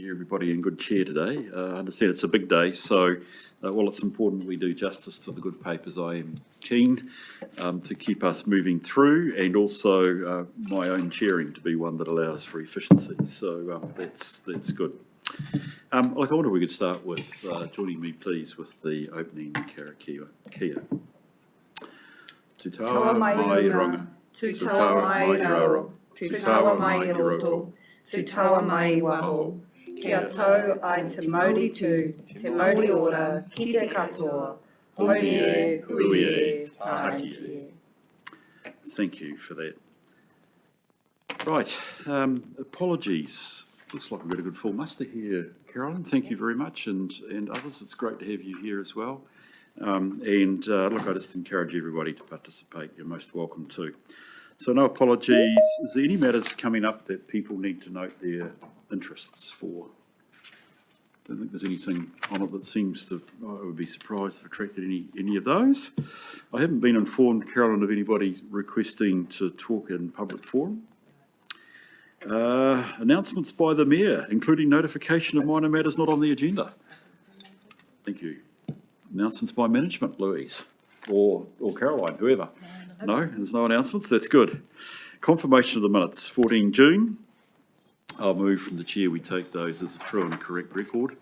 hear everybody in good cheer today. I understand it's a big day, so while it's important we do justice to the good papers, I am keen to keep us moving through, and also my own chairing to be one that allows for efficiency. So that's good. I wonder if we could start with joining me, please, with the opening karakia. Te taua mai ronga, te taua mai raro, te taua mai roto, te taua mai waho, kia tau ai te mauri tū, te mauri ora, ki te katoa, hoi e, hui e, tāki e. Thank you for that. Right, apologies. Looks like we've got a good full muster here, Carolyn. Thank you very much, and others. It's great to have you here as well. Look, I just encourage everybody to participate. You're most welcome to. So no apologies. Is there any matters coming up that people need to note their interests for? I don't think there's anything on it that seems to, I would be surprised if attracted any of those. I haven't been informed, Carolyn, of anybody requesting to talk in public forum. Announcements by the Mayor, including notification of minor matters not on the agenda. Thank you. Announcements by management, Louise, or Caroline, whoever. No, there's no announcements. That's good. Confirmation of the minutes, 14 June. I'll move from the chair. We take those as a true and correct record.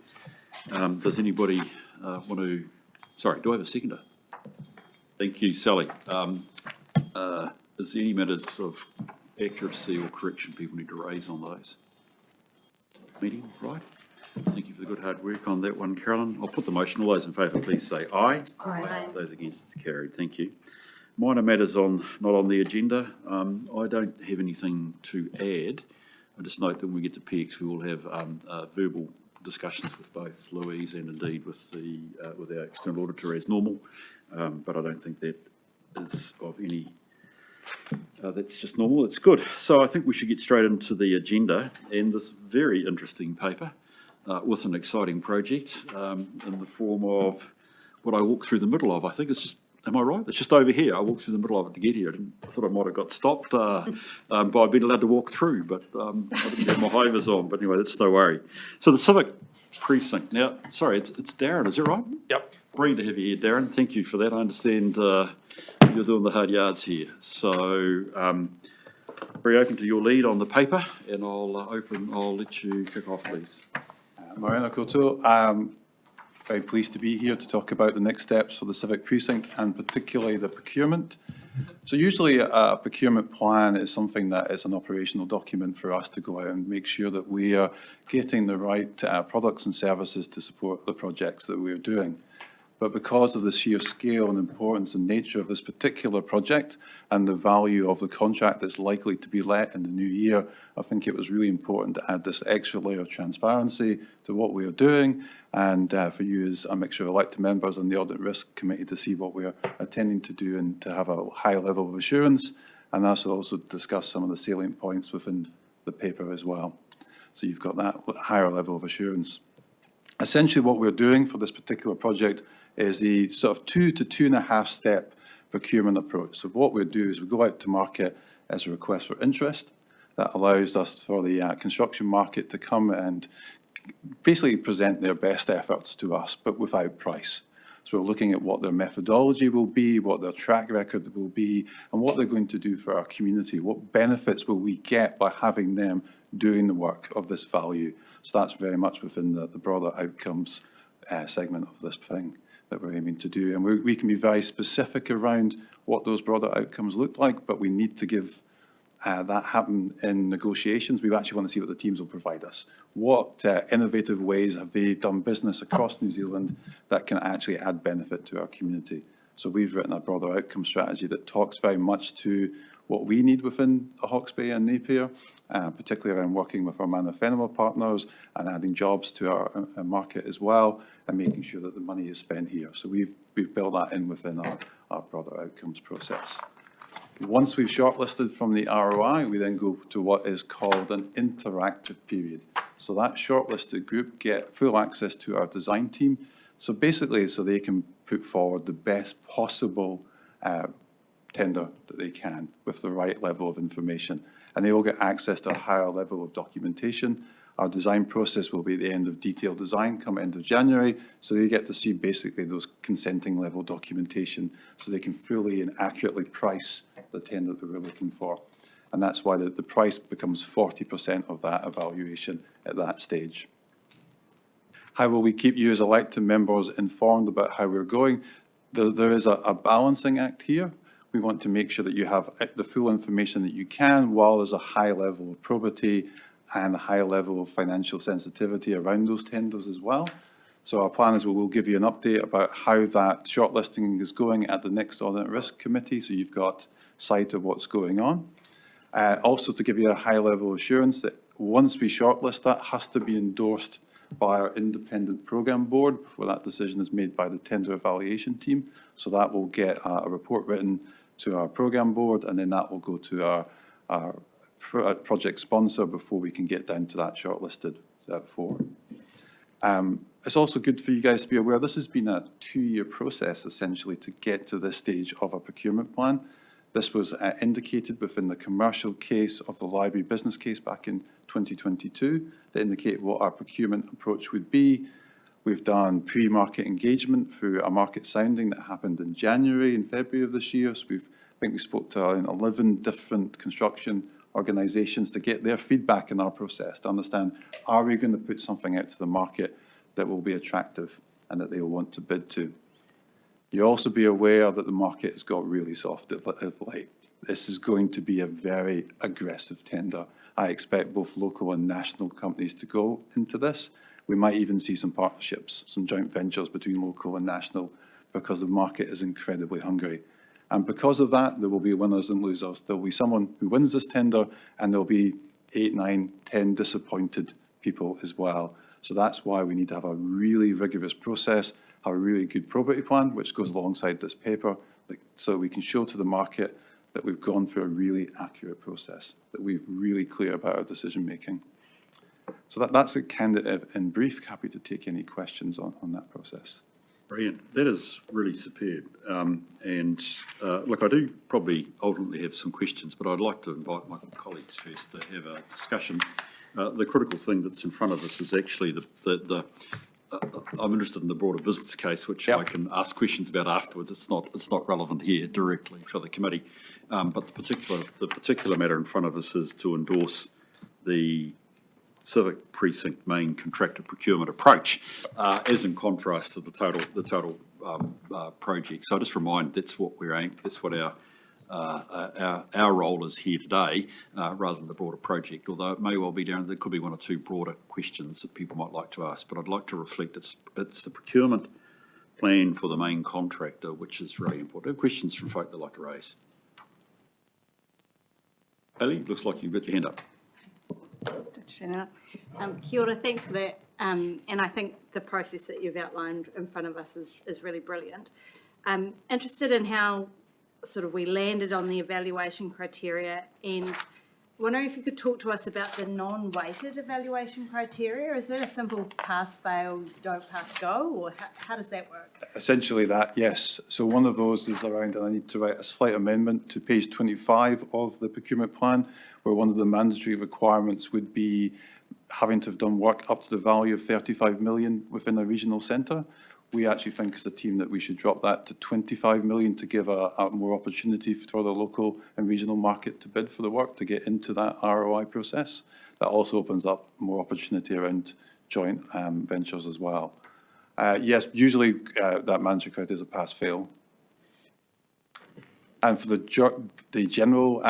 Does anybody want to? Sorry, do I have a seconder? Thank you, Sally. Is there any matters of accuracy or correction people need to raise on those? Meeting, right? Thank you for the good hard work on that one, Carolyn. I'll put the motion. All those in favour, please say aye. Aye. Those against, it's carried. Thank you. Minor matters not on the agenda. I don't have anything to add. I just note that when we get to PX, we will have verbal discussions with both Louise and indeed with our external auditor as normal. But I don't think that is of any. That's just normal. It's good. So I think we should get straight into the agenda and this very interesting paper. With an exciting project in the form of what I walked through the middle of. I think it's just, am I right? It's just over here. I walked through the middle of it to get here. I thought I might have got stopped by being allowed to walk through, but I didn't have my high vis on. But anyway, that's no worry. So the Civic Precinct. Now, sorry, it's Darren, is that right? Yep. Brilliant to have you here, Darren. Thank you for that. I understand you're doing the hard yards here. So very open to your lead on the paper, and I'll let you kick off, please. Morena koutou. I'm very pleased to be here to talk about the next steps for the Civic Precinct and particularly the procurement. So usually a procurement plan is something that is an operational document for us to go out and make sure that we are getting the right products and services to support the projects that we're doing. But because of the sheer scale and importance and nature of this particular project and the value of the contract that's likely to be let in the new year, I think it was really important to add this extra layer of transparency to what we are doing, and for you as a mixture of elected members and the Audit Risk Committee to see what we are intending to do and to have a high level of assurance, and also discuss some of the salient points within the paper as well. So you've got that higher level of assurance. Essentially what we're doing for this particular project is the sort of 2 to 2.5 step procurement approach. So what we do is we go out to market as a request for interest. That allows us for the construction market to come and basically present their best efforts to us, but without price. So we're looking at what their methodology will be, what their track record will be, and what they're going to do for our community. What benefits will we get by having them doing the work of this value? So that's very much within the broader outcomes segment of this thing that we're aiming to do. And we can be very specific around what those broader outcomes look like, but we need to give that happen in negotiations. We actually want to see what the teams will provide us. What innovative ways have they done business across New Zealand that can actually add benefit to our community? So we've written a broader outcome strategy that talks very much to what we need within the Hawke's Bay and Napier, particularly around working with our Manawhenua partners and adding jobs to our market as well, and making sure that the money is spent here. So we've built that in within our broader outcomes process. Once we've shortlisted from the ROI, we then go to what is called an interactive period. So that shortlisted group get full access to our design team. So basically, so they can put forward the best possible tender that they can with the right level of information. And they will get access to a higher level of documentation, Our design process will be at the end of detailed design come end of January, so they get to see basically those consenting level documentation so they can fully and accurately price the tender that we're looking for. And that's why the price becomes 40% of that evaluation at that stage. How will we keep you as elected members informed about how we're going? There is a balancing act here. We want to make sure that you have the full information that you can, while there's a high level of probity and a high level of financial sensitivity around those tenders as well. So our plan is we'll give you an update about how that shortlisting is going at the next Audit and Risk Committee, so you've got sight of what's going on. Also to give you a high level assurance that once we shortlist, that has to be endorsed by our independent programme board before that decision is made by the tender evaluation team. So that will get a report written to our programme board, and then that will go to our project sponsor before we can get down to that shortlisted forum. It's also good for you guys to be aware this has been a 2-year process essentially to get to this stage of a procurement plan. This was indicated within the commercial case of the library business case back in 2022 that indicated what our procurement approach would be. We've done pre-market engagement through a market sounding that happened in January and February of this year. So I think we spoke to 11 different construction organisations to get their feedback in our process to understand, are we going to put something out to the market that will be attractive and that they will want to bid to? You'll also be aware that the market has got really soft of late. This is going to be a very aggressive tender. I expect both local and national companies to go into this. We might even see some partnerships, some joint ventures between local and national, because the market is incredibly hungry. And because of that, there will be winners and losers. There'll be someone who wins this tender, and there'll be 8, 9, 10 disappointed people as well. So that's why we need to have a really rigorous process, have a really good probity plan, which goes alongside this paper, so we can show to the market that we've gone through a really accurate process, that we're really clear about our decision making. So that's it kind of in brief. Happy to take any questions on that process. Brilliant. That is really superb. Look, I do probably ultimately have some questions, but I'd like to invite my colleagues first to have a discussion. The critical thing that's in front of us is actually I'm interested in the broader business case, which I can ask questions about afterwards. It's not relevant here directly for the committee, but the particular matter in front of us is to endorse the civic precinct main contractor procurement approach, as in contrast to the total project. So I just remind that's what we're aiming. That's what our role is here today, rather than the broader project. Although it may well be down, there could be one or two broader questions that people might like to ask. But I'd like to reflect it's the procurement plan for the main contractor, which is really important. Have questions from folk that like to raise? Ellie, looks like you've got your hand up. Kia ora, thanks for that. And I think the process that you've outlined in front of us is really brilliant. I'm interested in how sort of we landed on the evaluation criteria, and wondering if you could talk to us about the non-weighted evaluation criteria. Is that a simple pass, fail, don't pass, go, or how does that work? Essentially that, yes. So one of those is around, and I need to write a slight amendment to page 25 of the procurement plan, where one of the mandatory requirements would be having to have done work up to the value of 35 million within a regional centre. We actually think as a team that we should drop that to 25 million to give a more opportunity for the local and regional market to bid for the work, to get into that ROI process. That also opens up more opportunity around joint ventures as well. Yes, usually that mandatory criteria is a pass-fail. And for the general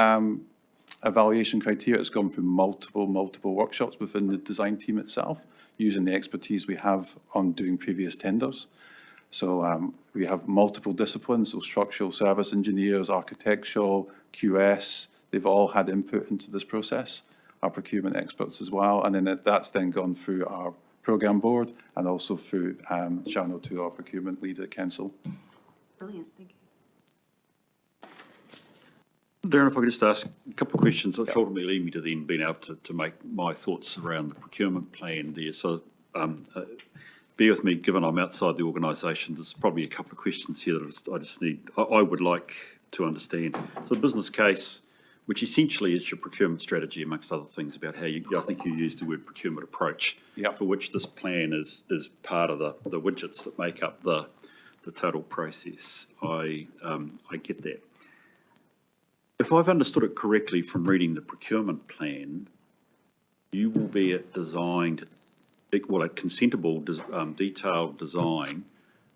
evaluation criteria, it's gone through multiple workshops within the design team itself, using the expertise we have on doing previous tenders. So we have multiple disciplines, so structural service engineers, architectural, QS, they've all had input into this process, our procurement experts as well, and then that's then gone through our programme board and also through channel to our procurement lead at council. Brilliant, thank you. Darren, if I could just ask a couple of questions, which ultimately lead me to then being able to make my thoughts around the procurement plan there. So bear with me, given I'm outside the organisation, there's probably a couple of questions here that I just need, I would like to understand. So the business case which essentially is your procurement strategy, amongst other things, about how you, I think you used the word procurement approach, Yep. for which this plan is part of the widgets that make up the total process. I get that. If I've understood it correctly from reading the procurement plan, you will be at consentable detailed design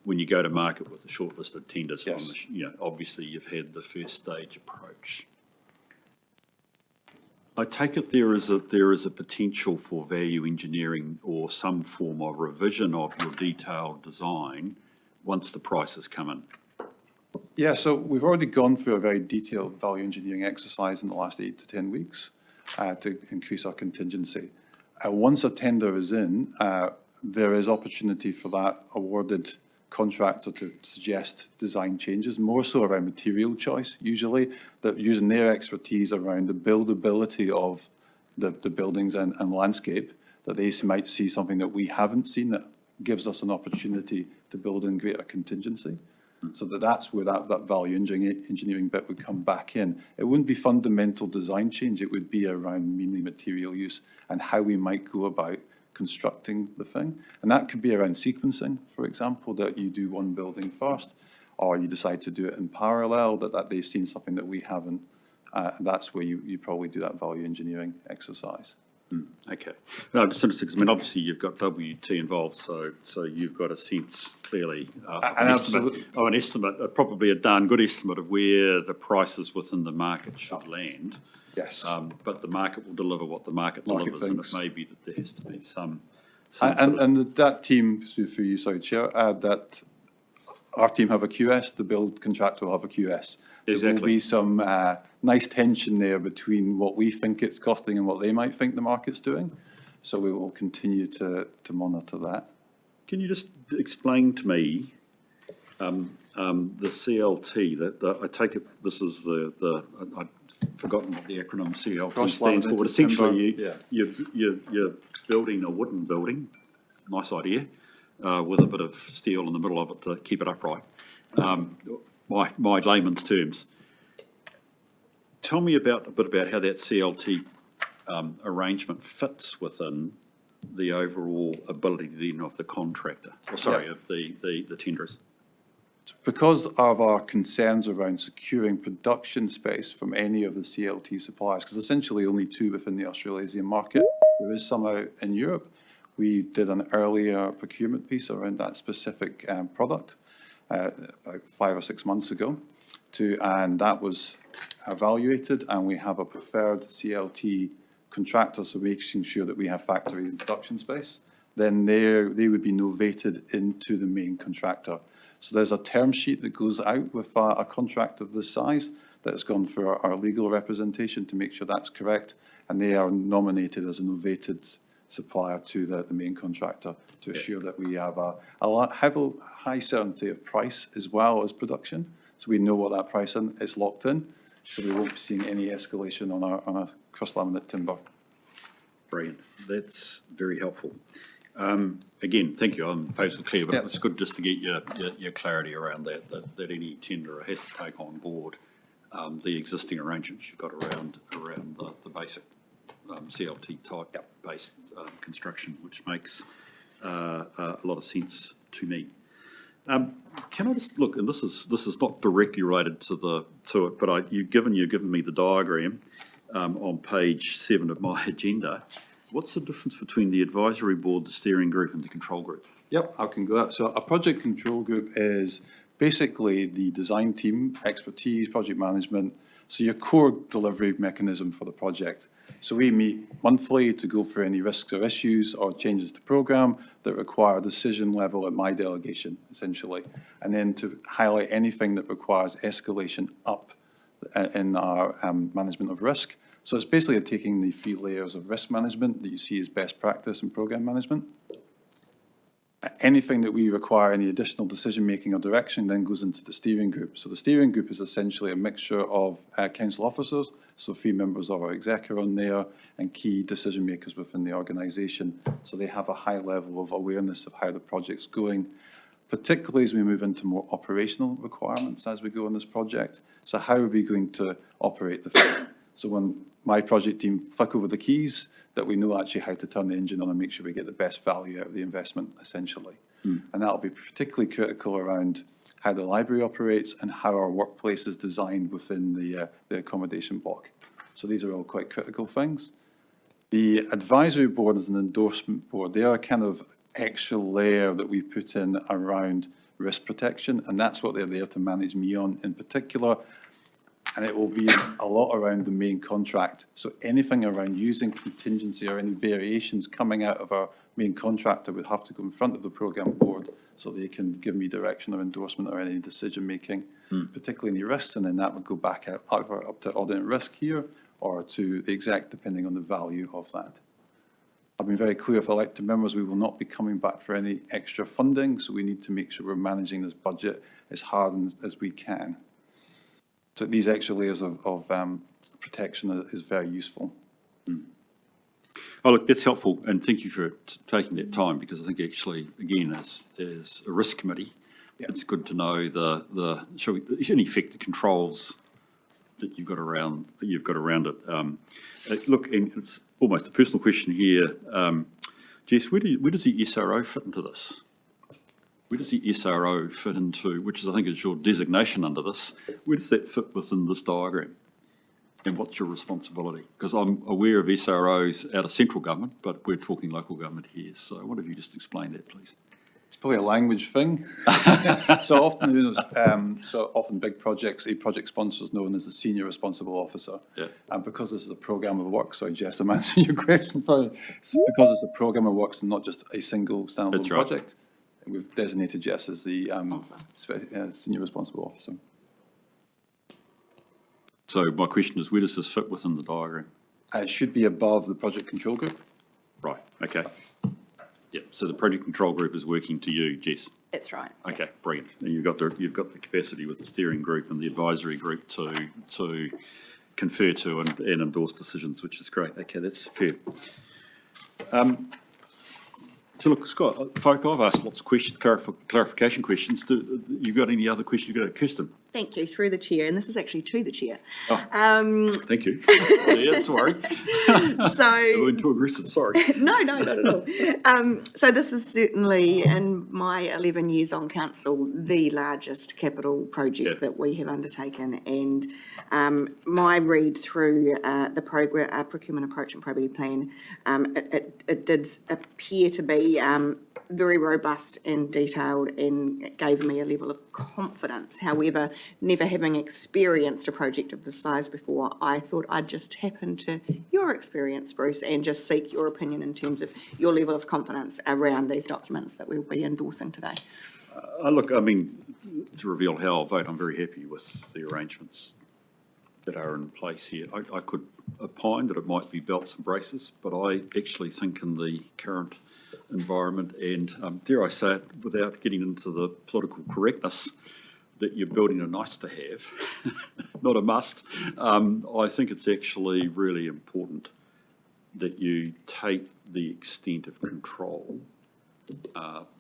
when you go to market with the shortlisted tenders. Yes. Obviously you've had the first stage approach. I take it there is a potential for value engineering or some form of revision of your detailed design once the prices come in. Yeah, so we've already gone through a very detailed value engineering exercise in the last 8 to 10 weeks to increase our contingency. Once a tender is in, there is opportunity for that awarded contractor to suggest design changes, more so around material choice, usually, that using their expertise around the buildability of the buildings and landscape, that they might see something that we haven't seen that gives us an opportunity to build in greater contingency. So that's where that value engineering bit would come back in. It wouldn't be fundamental design change, it would be around mainly material use and how we might go about constructing the thing. And that could be around sequencing, for example, that you do one building first, or you decide to do it in parallel, that they've seen something that we haven't. That's where you probably do that value engineering exercise. Okay. No, I'm just interested because, I mean, obviously you've got WT involved, so you've got a sense clearly an estimate, probably a darn good estimate of where the prices within the market should land. Yes. But the market will deliver what the market delivers, and it may be that there has to be some and that team, through you, sorry, Chair, that our team have a QS, the build contractor will have a QS. There will be some nice tension there between what we think it's costing and what they might think the market's doing. So we will continue to monitor that. Can you just explain to me the CLT? That I take it this is I've forgotten what the acronym CLT stands for, but essentially you're building a wooden building, nice idea, with a bit of steel in the middle of it to keep it upright. My layman's terms. Tell me a bit about how that CLT arrangement fits within the overall ability then of the contractor, of the tenderers. Because of our concerns around securing production space from any of the CLT suppliers, because essentially only 2 within the Australasian market, there is some out in Europe. We did an earlier procurement piece around that specific product about 5 or 6 months ago, and that was evaluated, and we have a preferred CLT contractor, so making sure that we have factory and production space. Then they would be novated into the main contractor. So there's a term sheet that goes out with a contract of this size that's gone through our legal representation to make sure that's correct, and they are nominated as a novated supplier to the main contractor to assure that we have a high certainty of price as well as production, so we know what that price is locked in, so we won't be seeing any escalation on our cross-laminate timber. Brilliant. That's very helpful. Again, thank you. I'm posted clear, but it's good just to get your clarity around that any tenderer has to take on board the existing arrangements you've got around the basic CLT type based construction, which makes a lot of sense to me. Can I just look, and this is not directly related to it, but you've given me the diagram on page 7 of my agenda. What's the difference between the advisory board, the steering group, and the control group? Yep, I can go that. So a project control group is basically the design team, expertise, project management, so your core delivery mechanism for the project. So we meet monthly to go through any risks or issues or changes to program that require a decision level at my delegation, essentially, and then to highlight anything that requires escalation up in our management of risk. So it's basically taking the 3 layers of risk management that you see as best practice in program management. Anything that we require any additional decision-making or direction then goes into the steering group. So the steering group is essentially a mixture of council officers, so 3 members of our exec are on there, and key decision makers within the organisation. So they have a high level of awareness of how the project's going, particularly as we move into more operational requirements as we go on this project. So how are we going to operate the thing? So when my project team flick over the keys, that we know actually how to turn the engine on and make sure we get the best value out of the investment, essentially. And that'll be particularly critical around how the library operates and how our workplace is designed within the accommodation block. So these are all quite critical things. The advisory board is an endorsement board. They are a kind of extra layer that we put in around risk protection, and that's what they're there to manage me on in particular. And it will be a lot around the main contract. So anything around using contingency or any variations coming out of our main contractor would have to go in front of the programme board so they can give me direction or endorsement or any decision making, particularly any risks, and then that would go back out either up to audit and risk here or to the exec, depending on the value of that. I've been very clear with elected members, we will not be coming back for any extra funding, so we need to make sure we're managing this budget as hard as we can. So these extra layers of protection is very useful. Oh, look, that's helpful, and thank you for taking that time, because I think actually, again, as a risk committee, it's good to know in effect, the controls that you've got around it. Look, and it's almost a personal question here. Jess, where does the SRO fit into this? Where does the SRO fit into, which is, I think, is your designation under this, where does that fit within this diagram? And what's your responsibility? Because I'm aware of SROs out of central government, but we're talking local government here. So what if you just explain that, please? It's probably a language thing. So often big projects, a project sponsor is known as the senior responsible officer. Yeah. And because this is a programme of work, sorry, Jess, I'm answering your question. Because it's a programme of works and not just a single standalone project, we've designated Jess as the senior responsible officer. So my question is, where does this fit within the diagram? It should be above the project control group. Right, okay. Yeah, so the project control group is working to you, Jess? That's right. Okay, brilliant. And you've got the capacity with the steering group and the advisory group to confer to and endorse decisions, which is great. Okay, that's superb. So look, Scott, folk, I've asked lots of questions, clarification questions. You got any other questions? You got Kirsten? Thank you, through the chair, and this is actually to the chair. Oh, thank you. Yeah, sorry. So I went too aggressive, sorry. No, not at all. So this is certainly, in my 11 years on council, the largest capital project that we have undertaken, and my read through the program, procurement approach and probity plan, it did appear to be very robust and detailed, and it gave me a level of confidence. However, never having experienced a project of this size before, I thought I'd just tap into your experience, Bruce, and just seek your opinion in terms of your level of confidence around these documents that we'll be endorsing today. Look, I mean, to reveal how I'll vote, I'm very happy with the arrangements that are in place here. I could opine that it might be belts and braces, but I actually think in the current environment, and dare I say it without getting into the political correctness, that you're building a nice to have, not a must. I think it's actually really important that you take the extent of control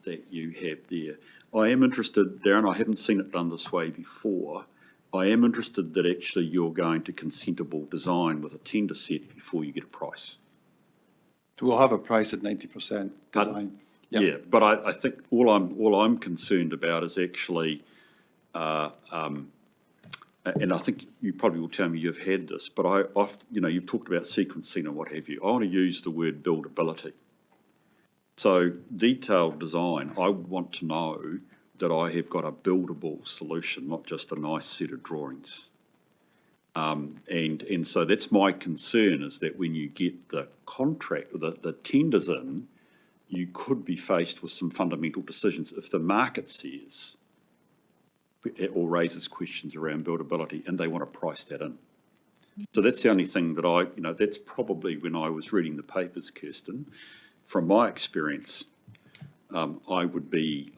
that you have there. I am interested, Darren, I haven't seen it done this way before. I am interested that actually you're going to consentable design with a tender set before you get a price. So we'll have a price at 90% design. Yeah, but I think all I'm concerned about is actually, and I think you probably will tell me you've had this, but you've talked about sequencing and what have you. I want to use the word buildability. So detailed design, I want to know that I have got a buildable solution, not just a nice set of drawings. And so that's my concern, is that when you get the contract, the tenders in, you could be faced with some fundamental decisions. If the market says or raises questions around buildability and they want to price that in. So that's the only thing that that's probably when I was reading the papers, Kirsten, from my experience, I would be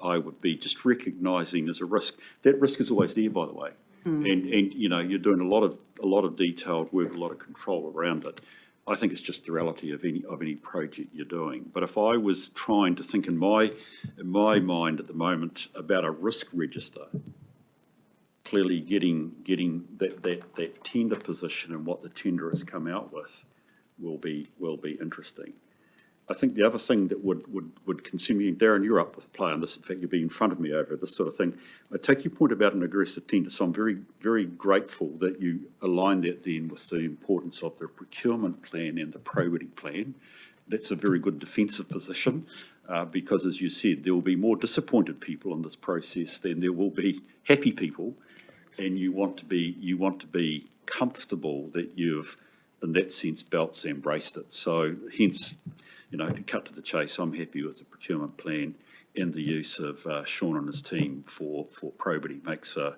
just recognising there's a risk. That risk is always there, by the way. And you're doing a lot of detailed work, a lot of control around it. I think it's just the reality of any project you're doing. But if I was trying to think in my mind at the moment about a risk register, clearly getting that tender position and what the tender has come out with will be interesting. I think the other thing that would concern me, Darren, you're up with a play on this, in fact, you'll be in front of me over this sort of thing. I take your point about an aggressive tender, so I'm very, very grateful that you align that then with the importance of the procurement plan and the probity plan. That's a very good defensive position, because as you said, there will be more disappointed people in this process than there will be happy people, and you want to be comfortable that you've, in that sense, belts embraced it. So hence, to cut to the chase, I'm happy with the procurement plan, and the use of Sean and his team for probity makes a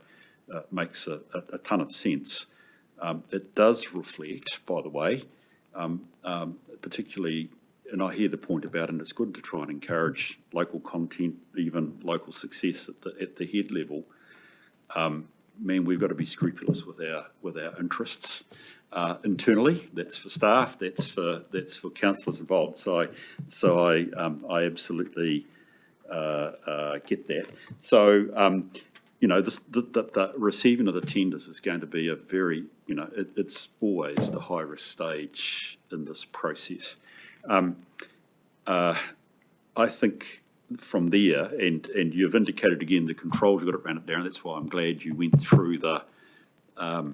ton of sense. It does reflect, by the way, particularly, and I hear the point about it, and it's good to try and encourage local content, even local success at the head level. Man, we've got to be scrupulous with our interests internally. That's for staff. That's for councillors involved. So I absolutely get that. So the receiving of the tenders is going to be a very it's always the high risk stage in this process. I think from there, and you've indicated again the controls you've got around it, Darren. That's why I'm glad you went through the, at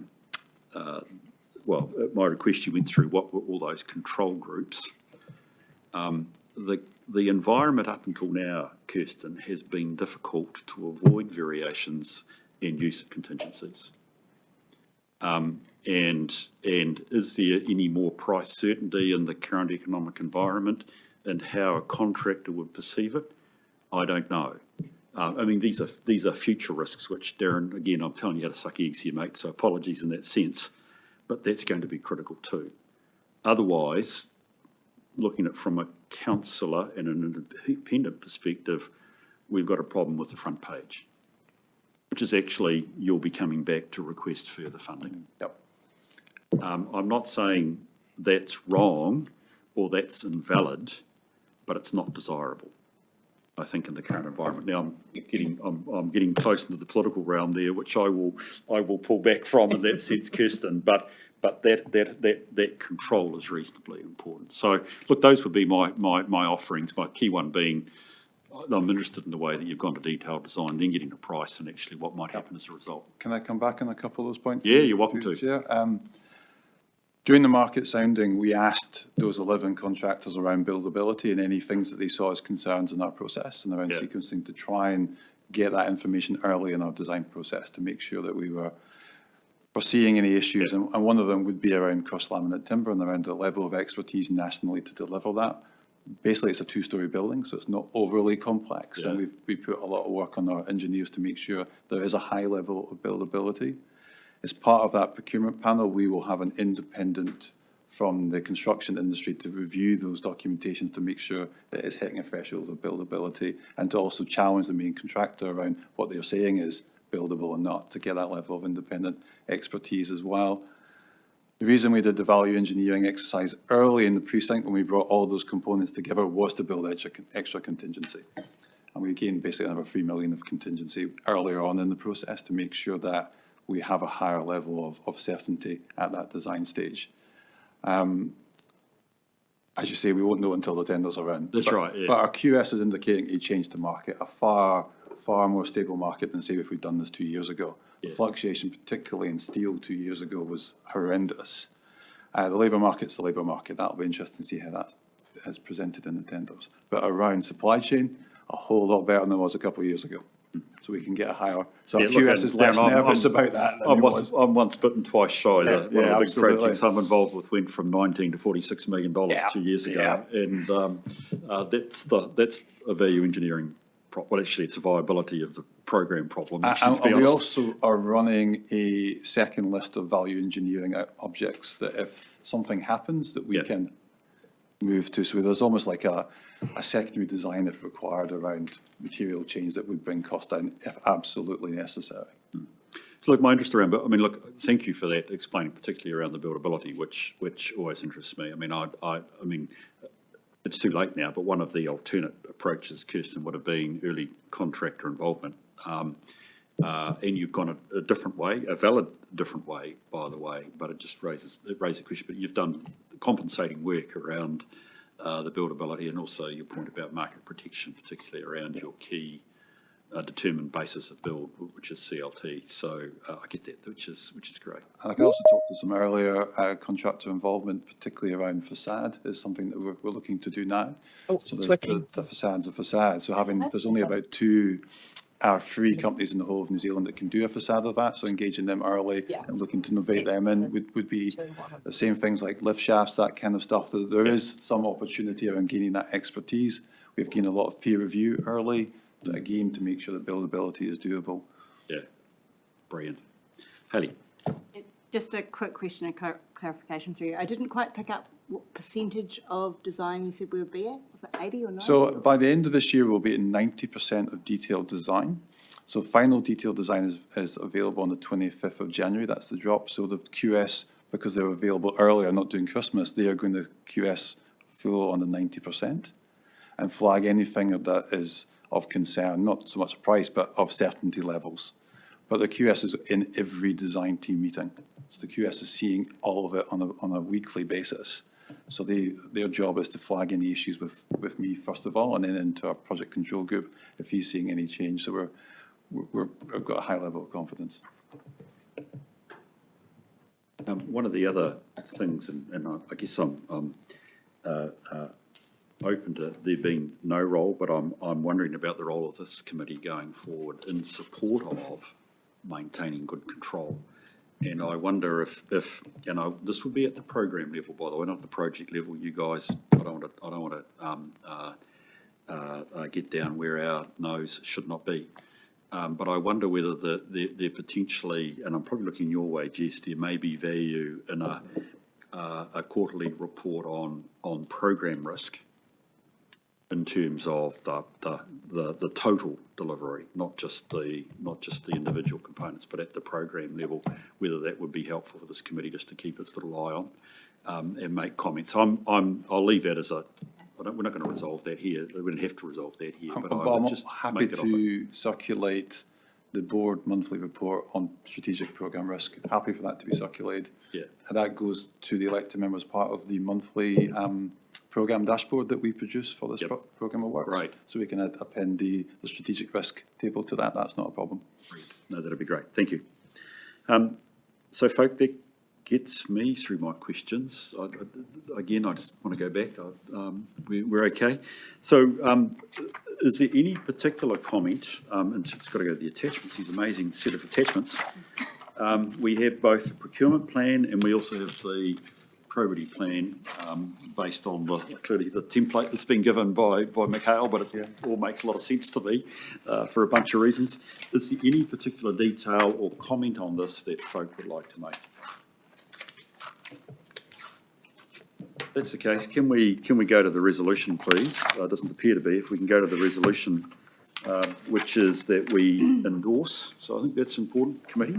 my request, you went through what were all those control groups. The environment up until now, Kirsten, has been difficult to avoid variations in use of contingencies. And is there any more price certainty in the current economic environment and how a contractor would perceive it? I don't know. I mean, these are future risks, which, Darren, again, I'm telling you how to suck eggs here, mate, so apologies in that sense, but that's going to be critical too. Otherwise, looking at it from a councillor and an independent perspective, we've got a problem with the front page, which is actually you'll be coming back to request further funding. Yep. I'm not saying that's wrong or that's invalid, but it's not desirable, I think, in the current environment. Now I'm getting close into the political realm there, which I will pull back from in that sense, Kirsten. But that control is reasonably important. So look, those would be my offerings. My key one being, I'm interested in the way that you've gone to detailed design, then getting a price and actually what might happen as a result. Can I come back on a couple of those points? Yeah, you're welcome to. Yeah. During the market sounding, we asked those 11 contractors around buildability and any things that they saw as concerns in our process and around sequencing to try and get that information early in our design process to make sure that we were foreseeing any issues. And one of them would be around cross-laminate timber and around the level of expertise nationally to deliver that. Basically, it's a two-storey building, so it's not overly complex. Yeah. And we put a lot of work on our engineers to make sure there is a high level of buildability. As part of that procurement panel, we will have an independent from the construction industry to review those documentations to make sure that it's hitting a threshold of buildability and to also challenge the main contractor around what they're saying is buildable or not, to get that level of independent expertise as well. The reason we did the value engineering exercise early in the precinct when we brought all those components together was to build extra contingency. And we gained basically another 3 million of contingency earlier on in the process to make sure that we have a higher level of certainty at that design stage. As you say, we won't know until the tenders are in. That's right, yeah. But our QS is indicating a change to market, a far more stable market than, say, if we'd done this 2 years ago. Yeah. The fluctuation, particularly in steel 2 years ago, was horrendous. The labour market's the labour market. That'll be interesting to see how that is presented in the tenders. But around supply chain, a whole lot better than it was a couple of years ago. So we can get a higher. So yeah, QS is less nervous about that than I'm once bitten, twice shy. One of the big projects I'm involved with went from 19 to $46 million 2 years ago, and that's a value engineering problem. Well, actually, it's a viability of the program problem. And we also are running a second list of value engineering objects that if something happens that we can move to. So there's almost like a secondary design if required around material change that would bring cost down if absolutely necessary. So look, my interest around, but I mean, look, thank you for that, explaining particularly around the buildability, which always interests me. I mean, I mean, it's too late now, but one of the alternate approaches, Kirsten, would have been early contractor involvement. and you've gone a different way, a valid different way, by the way, but it just raises a question. But you've done compensating work around the buildability and also your point about market protection, particularly around your key determined basis of build, which is CLT. So I get that, which is great. And I can also talk to some earlier contractor involvement, particularly around facade, is something that we're looking to do now. Oh, So it's there's working. the facade's a facade. So there's only about 3 companies in the whole of New Zealand that can do a facade of that. So engaging them early Yeah. and looking to innovate them in would be the same things like lift shafts, that kind of stuff. There is some opportunity around gaining that expertise. We've gained a lot of peer review early, again, to make sure that buildability is doable. Yeah, brilliant. Haley? Just a quick question and clarification through you. I didn't quite pick up what percentage of design you said we would be at. Was it 80 or 90? So by the end of this year, we'll be at 90% of detailed design. So final detailed design is available on the 25th of January. That's the drop. So the QS, because they're available earlier, not doing Christmas, they are going to QS full on the 90% and flag anything that is of concern, not so much price, but of certainty levels. But the QS is in every design team meeting. So the QS is seeing all of it on a weekly basis. So their job is to flag any issues with me first of all, and then into our project control group if he's seeing any change. So we've got a high level of confidence. One of the other things, and I guess I'm open to there being no role, but I'm wondering about the role of this committee going forward in support of maintaining good control. And I wonder if this would be at the program level, by the way, not the project level. You guys, I don't want to get down where our nose should not be. But I wonder whether there potentially, and I'm probably looking your way, Jess, there may be value in a quarterly report on program risk in terms of the total delivery, not just the individual components, but at the program level, whether that would be helpful for this committee just to keep its little eye on and make comments. I'll leave that as we're not going to resolve that here. We wouldn't have to resolve that here, but I would just happy make it to circulate the board monthly report on strategic program risk. Happy for that to be circulated. Yeah. And that goes to the elected members, part of the monthly program dashboard that we produce for this program of works. Right. So we can append the strategic risk table to that. That's not a problem. No, that'd be great. Thank you. So, folk, that gets me through my questions. Again, I just want to go back. We're okay. So, is there any particular comment? And it's got to go to the attachments. These amazing set of attachments. We have both the procurement plan and we also have the probity plan based on clearly the template that's been given by Mikhail, but it all makes a lot of sense to me for a bunch of reasons. Is there any particular detail or comment on this that folk would like to make? If that's the case, can we go to the resolution, please? It doesn't appear to be. If we can go to the resolution, which is that we endorse. So I think that's important, committee.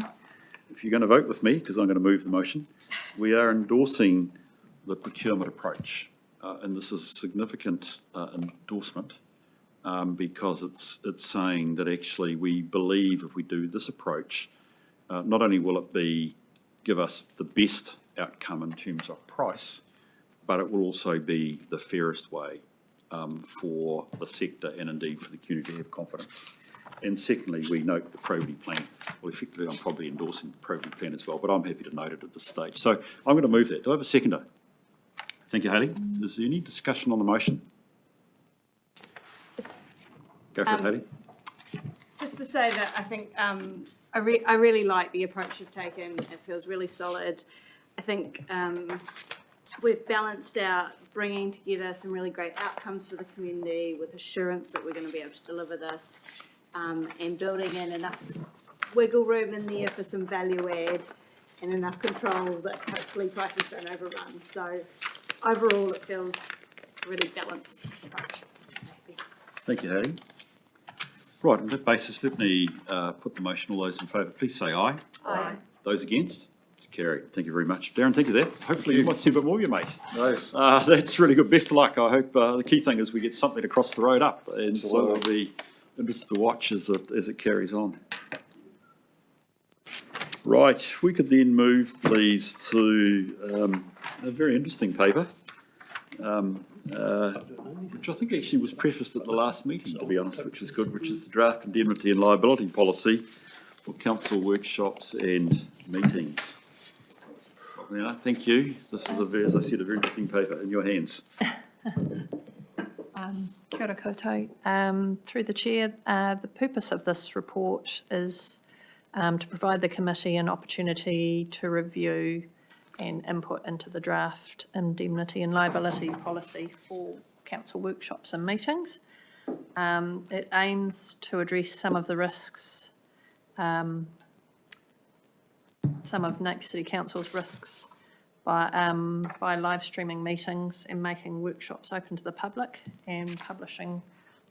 If you're going to vote with me, because I'm going to move the motion, we are endorsing the procurement approach. And this is a significant endorsement because it's saying that actually we believe if we do this approach, not only will it give us the best outcome in terms of price, but it will also be the fairest way for the sector and indeed for the community to have confidence. And secondly, we note the probity plan. Well, effectively, I'm probably endorsing the probity plan as well, but I'm happy to note it at this stage. So I'm going to move that. Do I have a seconder? Thank you, Haley. Is there any discussion on the motion? Go for it, Haley. Just to say that I think I really like the approach you've taken. It feels really solid. I think we've balanced out bringing together some really great outcomes for the community with assurance that we're going to be able to deliver this and building in enough wiggle room in there for some value add and enough control that hopefully prices don't overrun. So overall, it feels a really balanced approach. Thank you, Haley. Right, on that basis, let me put the motion. All those in favour, please say aye. Aye. Those against? It's carried. Thank you very much. Darren, thank you for that. Hopefully you might see a bit more of you, mate. Nice. That's really good. Best of luck. I hope the key thing is we get something across the road up. And so I'll be interested to watch as it carries on. Right, we could then move, please, to a very interesting paper, which I think actually was prefaced at the last meeting, to be honest, which is good, which is the draft indemnity and liability policy for council workshops and meetings. Yeah, thank you. This is, as I said, a very interesting paper. In your hands. Kia ora koutou. Through the chair, the purpose of this report is to provide the committee an opportunity to review and input into the draft indemnity and liability policy for council workshops and meetings. It aims to address some of the risks, some of Napier City Council's risks by live streaming meetings and making workshops open to the public and publishing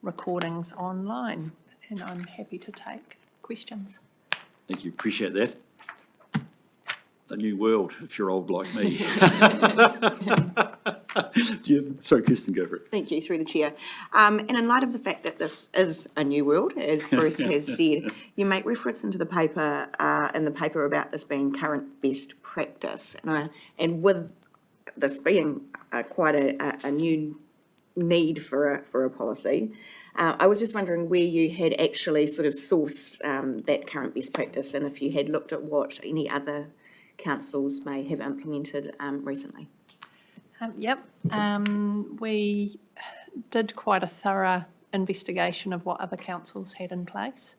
recordings online. And I'm happy to take questions. Thank you. Appreciate that. A new world, if you're old like me. Sorry, Kirsten, go for it. Thank you, through the chair. And in light of the fact that this is a new world, as Bruce has said, you make reference into the paper, in the paper about this being current best practice. And with this being quite a new need for a policy, I was just wondering where you had actually sort of sourced that current best practice, and if you had looked at what any other councils may have implemented recently. Yep, we did quite a thorough investigation of what other councils had in place,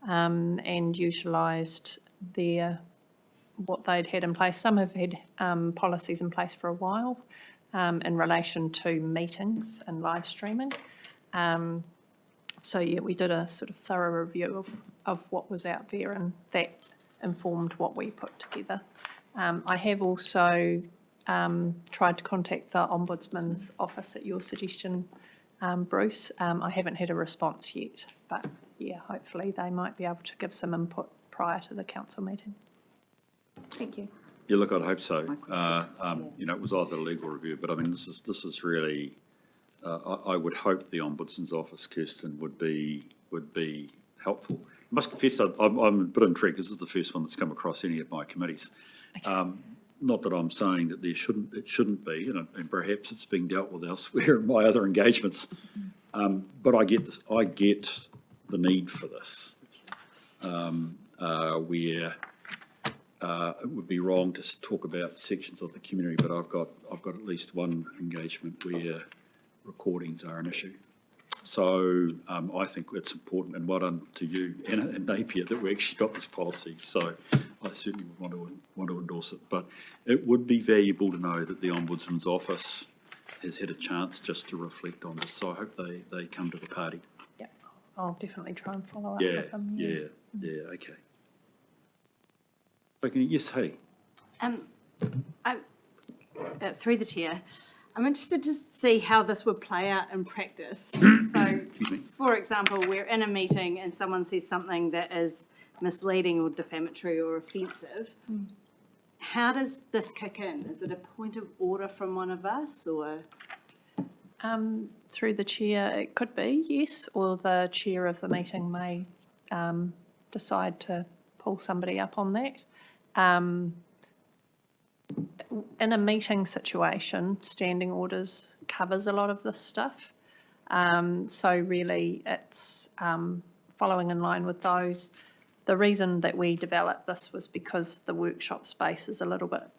and utilised what they'd had in place. Some have had policies in place for a while in relation to meetings and live streaming. So yeah, we did a sort of thorough review of what was out there, and that informed what we put together. I have also tried to contact the Ombudsman's office at your suggestion, Bruce. I haven't had a response yet, but yeah, hopefully they might be able to give some input prior to the council meeting. Thank you. Yeah, look, I'd hope so. It was either a legal review, but I mean, this is really, I would hope the Ombudsman's office, Kirsten, would be helpful. I must confess, I'm a bit intrigued because this is the first one that's come across any of my committees. Okay. Not that I'm saying that it shouldn't be, and perhaps it's being dealt with elsewhere in my other engagements. But I get this. I get the need for this. Where it would be wrong to talk about sections of the community, but I've got at least one engagement where recordings are an issue. So I think it's important, and well done to you and Napier that we actually got this policy. So I certainly would want to endorse it. But it would be valuable to know that the Ombudsman's office has had a chance just to reflect on this. So I hope they come to the party. Yeah, I'll definitely try and follow up with them. Yeah, okay. Okay, yes, hey. Through the chair, I'm interested to see how this would play out in practice. So, for example, we're in a meeting and someone says something that is misleading or defamatory or offensive. How does this kick in? Is it a point of order from one of us, or? Through the chair, it could be, yes, or the chair of the meeting may decide to pull somebody up on that. In a meeting situation, standing orders covers a lot of this stuff. So really it's following in line with those. The reason that we developed this was because the workshop space is a little bit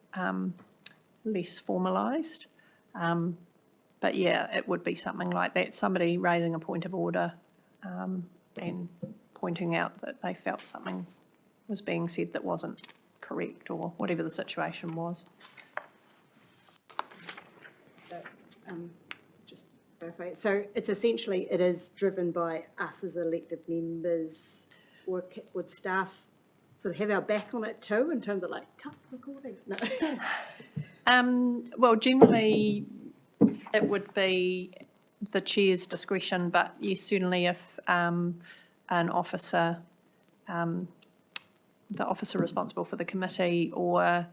less formalised. But yeah, it would be something like that, somebody raising a point of order and pointing out that they felt something was being said that wasn't correct, or whatever the situation was. Just clarify. So it's essentially, it is driven by us as elected members, or would staff sort of have our back on it too, in terms of like, cut recording? No. Well, generally it would be the chair's discretion, but yes, certainly if an officer, the officer responsible for the committee, or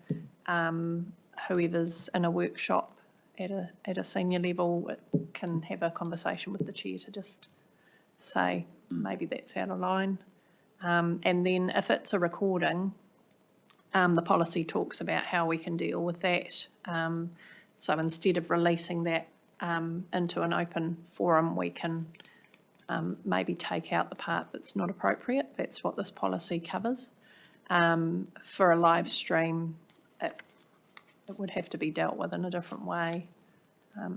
whoever's in a workshop at a senior level, it can have a conversation with the chair to just say maybe that's out of line. And then if it's a recording, the policy talks about how we can deal with that. So instead of releasing that into an open forum, we can maybe take out the part that's not appropriate. That's what this policy covers. For a live stream, it would have to be dealt with in a different way. I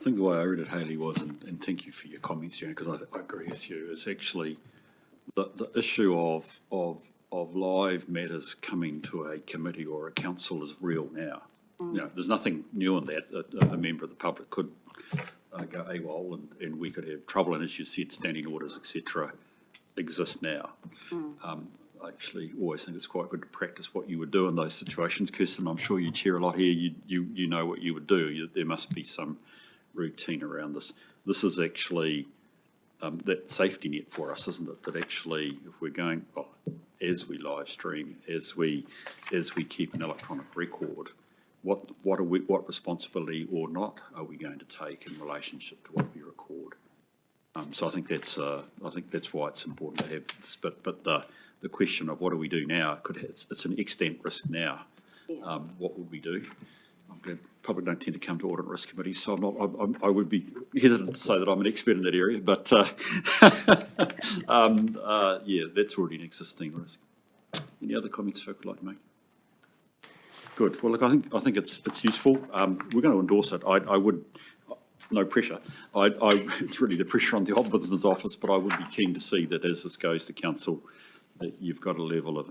think the way I read it, Hayley, was, and thank you for your comments, because I agree with you, is actually the issue of live matters coming to a committee or a council is real now. There's nothing new in that. A member of the public could go AWOL and we could have trouble, and as you said, standing orders, etc., exist now. I actually always think it's quite good to practice what you would do in those situations. Kirsten, I'm sure you chair a lot here. You know what you would do. There must be some routine around this. This is actually that safety net for us, isn't it? That actually, if we're going, as we live stream, as we keep an electronic record, what responsibility or not are we going to take in relationship to what we record? So I think that's why it's important to have this. But the question of what do we do now? It's an extent risk now. What would we do? I'm glad public don't tend to come to audit and risk committees, so I would be hesitant to say that I'm an expert in that area. But yeah, that's already an existing risk. Any other comments folk would like to make? Good. Well, look, I think it's useful. We're going to endorse it. I would. No pressure. It's really the pressure on the Ombudsman's office, but I would be keen to see that as this goes to council, that you've got a level of,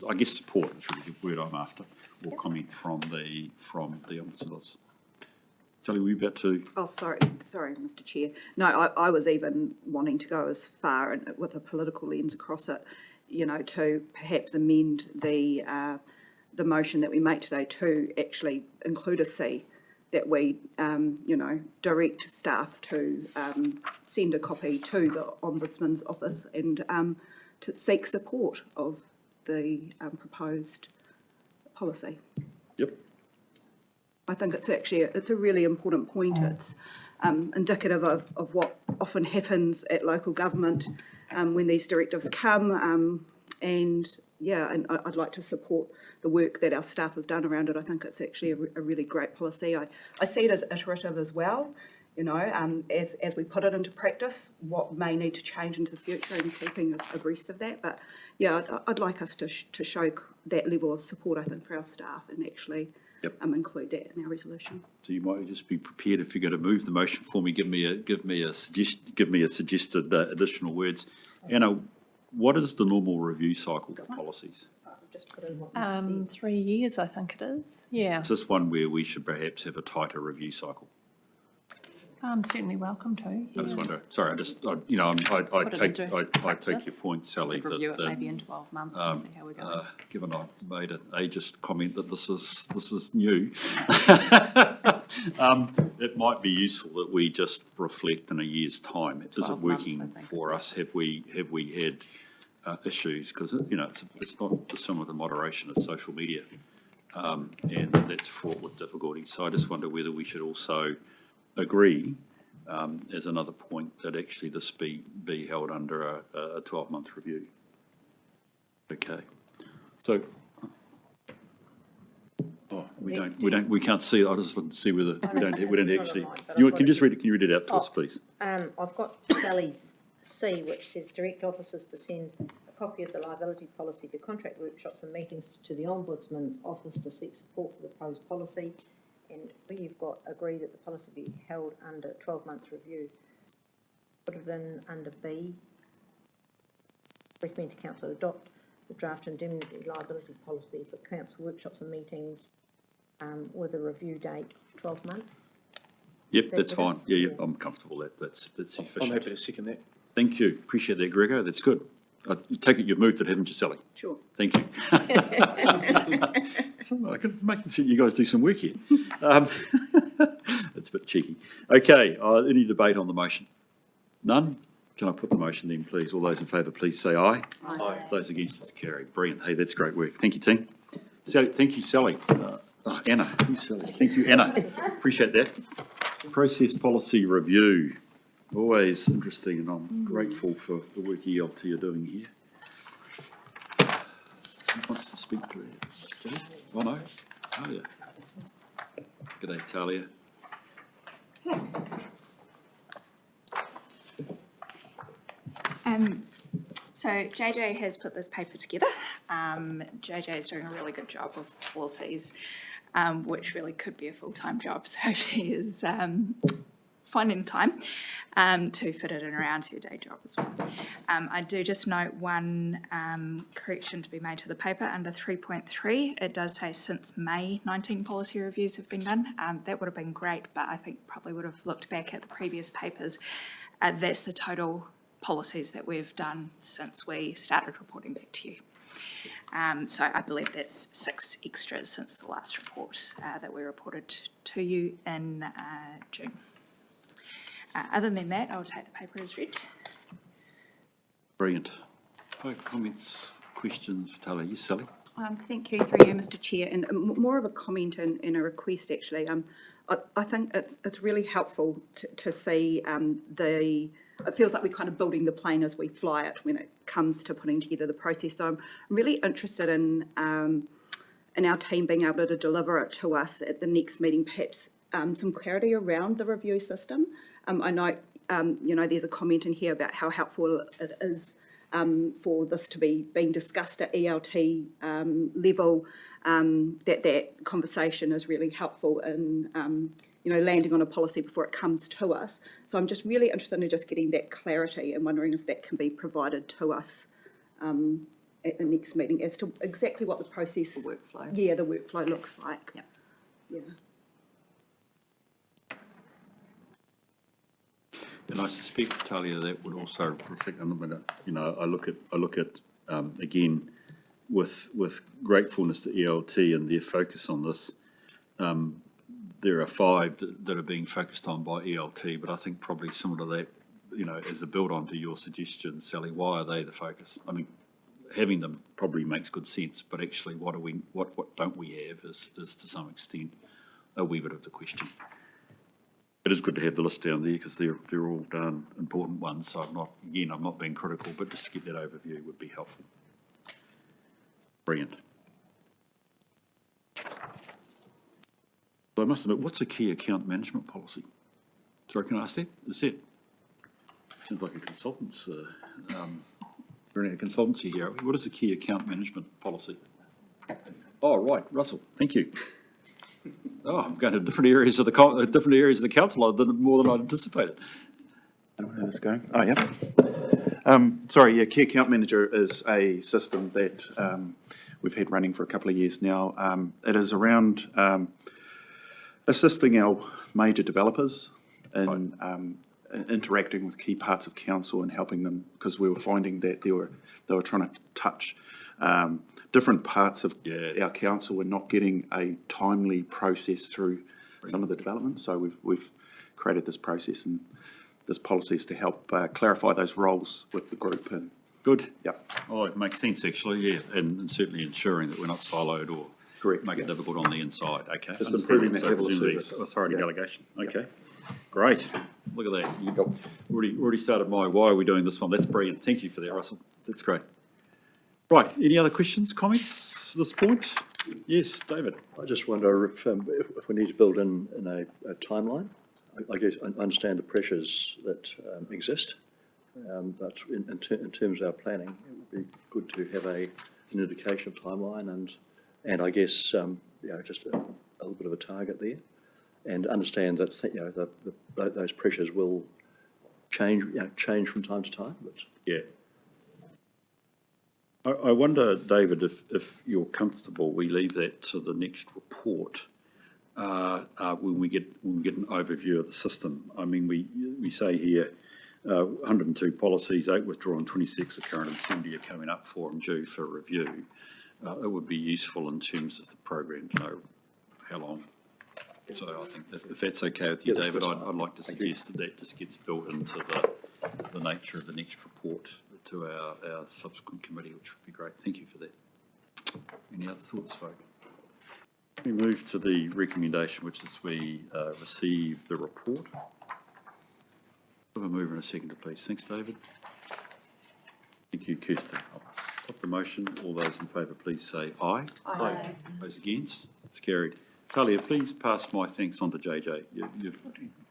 I guess, support is really the word I'm after, or comment from the Ombudsman's office. Sally, were you about to? Oh, sorry, Mr. Chair. No, I was even wanting to go as far and with a political lens across it, to perhaps amend the motion that we make today to actually include a C, that we, direct staff to send a copy to the Ombudsman's office and to seek support of the proposed policy. Yep. I think it's a really important point. It's indicative of what often happens at local government when these directives come. And I'd like to support the work that our staff have done around it. I think it's actually a really great policy. I see it as iterative as well, as we put it into practice, what may need to change into the future and keeping abreast of that. But yeah, I'd like us to show that level of support, I think, for our staff and actually include that in our resolution. So you might just be prepared, if you're going to move the motion for me, give me a suggested additional words. Anna, what is the normal review cycle for policies? Just put in what we see. 3 years, I think it is. Yeah. Is this one where we should perhaps have a tighter review cycle? Certainly welcome to. I just wonder. Sorry, I take your point, Sally. Could review it maybe in 12 months and see how we're going. Given I made an ageist comment that this is new, it might be useful that we just reflect in a year's time. Is it working for us? Have we had issues? Because it's not dissimilar to moderation of social media, and that's fraught with difficulty. So I just wonder whether we should also agree, as another point, that actually this be held under a 12-month review. Okay. So, we can't see it. I just look to see whether we don't actually. Can you just read it? Can you read it out to us, please? I've got Sally's C, which says direct officers to send a copy of the liability policy to contract workshops and meetings to the Ombudsman's office to seek support for the proposed policy. And where you've got agree that the policy be held under 12-month review, put it in under B. Recommend to council adopt the draft indemnity liability policy for council workshops and meetings with a review date of 12 months. Yep, that's fine. Yeah, I'm comfortable. That's sufficient. I'm happy to second that. Thank you. Appreciate that, Gregor. That's good. You take it you've moved it, haven't you, Sally? Sure. Thank you. So I can make you guys do some work here. It's a bit cheeky. Okay, any debate on the motion? None? Can I put the motion then, please? All those in favour, please say aye. Aye. Those against, it's carried. Brilliant. Hey, that's great work. Thank you, team. Sally, thank you, Sally. Anna. Who's Sally? Thank you, Anna. Appreciate that. Process policy review. Always interesting, and I'm grateful for the work ELT are doing here. Who wants to speak to it? Oh, no, Talia. G'day, Talia. So JJ has put this paper together. JJ is doing a really good job with policies, which really could be a full-time job. So she is finding time to fit it in around your day job as well. I do just note one correction to be made to the paper under 3.3. It does say since May 19 policy reviews have been done. That would have been great, but I think probably would have looked back at the previous papers. That's the total policies that we've done since we started reporting back to you. So I believe that's 6 extras since the last report that we reported to you in June. Other than that, I'll take the paper as read. Brilliant. Comments, questions for Talia? Yes, Sally? Thank you, through you, Mr. Chair, and more of a comment and a request, actually. I think it's really helpful to see it feels like we're kind of building the plane as we fly it when it comes to putting together the process. So I'm really interested in our team being able to deliver it to us at the next meeting, perhaps some clarity around the review system. I know, there's a comment in here about how helpful it is for this to be being discussed at ELT level, that conversation is really helpful in, landing on a policy before it comes to us. So I'm just really interested in just getting that clarity and wondering if that can be provided to us at the next meeting as to exactly what the process. The workflow. Yeah, the workflow looks like. Yep. Yeah. And I suspect, Talia, that would also reflect, I look at again, with gratefulness to ELT and their focus on this. There are 5 that are being focused on by ELT, but I think probably similar to that, as a build on to your suggestion, Sally, why are they the focus? I mean, having them probably makes good sense, but actually what don't we have is to some extent a wee bit of the question. It is good to have the list down there because they're all darn important ones. So I'm not being critical, but just to get that overview would be helpful. Brilliant. So I must admit, what's a key account management policy? Sorry, can I ask that? Is that? Sounds like a consultant's. We're in a consultancy here. What is a key account management policy? Oh, right, Russell. Thank you. Oh, I'm going to different areas of the council more than I anticipated. I don't know how this is going. Oh, yeah. Key account manager is a system that we've had running for a couple of years now. It is around assisting our major developers in interacting with key parts of council and helping them, because we were finding that they were trying to touch different parts of our council and not getting a timely process through some of the developments. So we've created this process and this policies to help clarify those roles with the group. And good. Yep. Oh, it makes sense actually, yeah, and certainly ensuring that we're not siloed or Correct, make it difficult on the inside. Okay. Just improving that level of service. Authority delegation. Okay. Great. Look at that. You've already started my why are we doing this one. That's brilliant. Thank you for that, Russell. That's great. Right. Any other questions, comments at this point? Yes, David. I just wonder if we need to build in a timeline. I guess I understand the pressures that exist, but in terms of our planning, it would be good to have an indication of timeline and I guess just a little bit of a target there, and understand that those pressures will change from time to time. But yeah. I wonder, David, if you're comfortable, we leave that to the next report when we get an overview of the system. I mean, we say here 102 policies, 8 withdrawn, 26 are current, and 70 are coming up for and due for review. It would be useful in terms of the program to know how long. So I think if that's okay with you, David, I'd like to suggest that just gets built into the nature of the next report to our subsequent committee, which would be great. Thank you for that. Any other thoughts, folk? We move to the recommendation, which is we receive the report. Have a mover and a seconder, please. Thanks, David. Thank you, Kirsten. Put the motion. All those in favour, please say aye. Aye. Those against? It's carried. Talia, please pass my thanks on to JJ. You've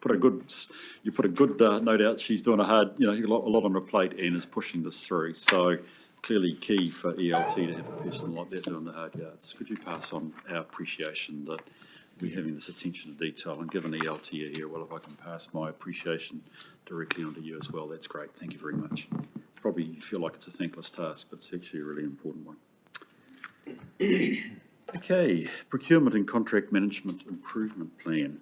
put a good, note out. She's doing a hard, a lot on her plate and is pushing this through. So clearly key for ELT to have a person like that doing the hard yards. Could you pass on our appreciation that we're having this attention to detail, and given ELT are here, well, if I can pass my appreciation directly onto you as well, that's great. Thank you very much. Probably you feel like it's a thankless task, but it's actually a really important one. Okay, procurement and contract management improvement plan.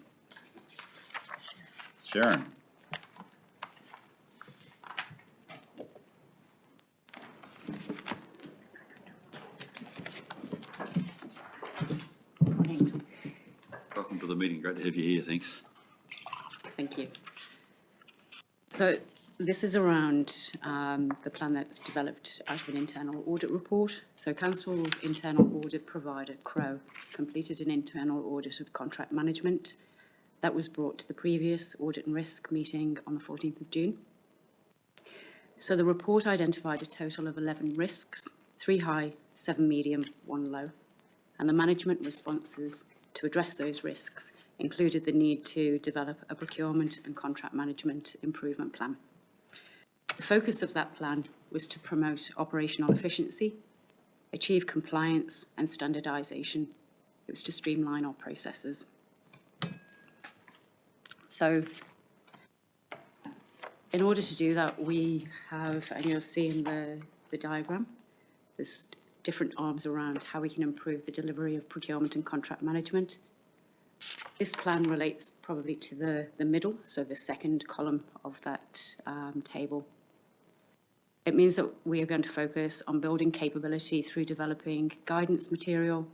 Sharon. Morning. Welcome to the meeting. Great to have you here. Thanks. Thank you. So this is around the plan that's developed out of an internal audit report. So Council's internal audit provider, Crow, completed an internal audit of contract management. That was brought to the previous audit and risk meeting on the 14th of June. So the report identified a total of 11 risks, 3 high, 7 medium, 1 low. And the management responses to address those risks included the need to develop a procurement and contract management improvement plan. The focus of that plan was to promote operational efficiency, achieve compliance and standardisation. It was to streamline our processes. So in order to do that, we have, and you'll see in the diagram, there's different arms around how we can improve the delivery of procurement and contract management. This plan relates probably to the middle, so the second column of that table. It means that we are going to focus on building capability through developing guidance material,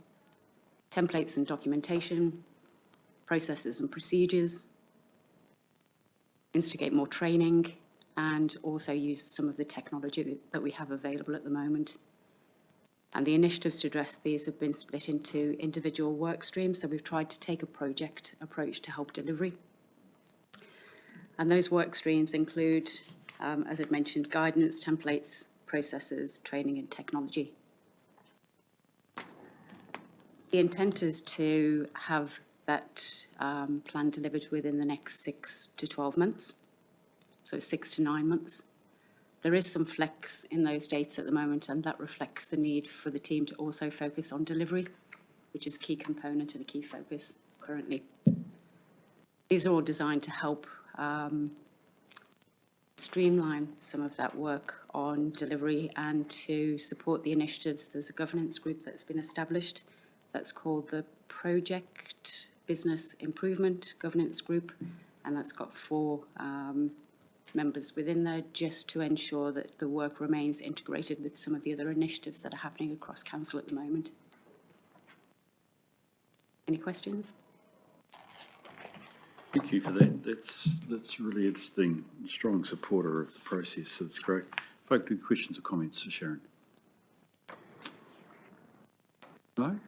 templates and documentation, processes and procedures, instigate more training, and also use some of the technology that we have available at the moment. And the initiatives to address these have been split into individual work streams, so we've tried to take a project approach to help delivery. And those work streams include, as I've mentioned, guidance, templates, processes, training and technology. The intent is to have that plan delivered within the next 6 to 12 months, so 6 to 9 months. There is some flex in those dates at the moment, and that reflects the need for the team to also focus on delivery, which is a key component and a key focus currently. These are all designed to help streamline some of that work on delivery and to support the initiatives. There's a governance group that's been established that's called the Project Business Improvement Governance Group, and that's got 4 members within there, just to ensure that the work remains integrated with some of the other initiatives that are happening across council at the moment. Any questions? Thank you for that. That's really interesting. Strong supporter of the process, so it's great. Folk, do questions or comments for Sharon? No?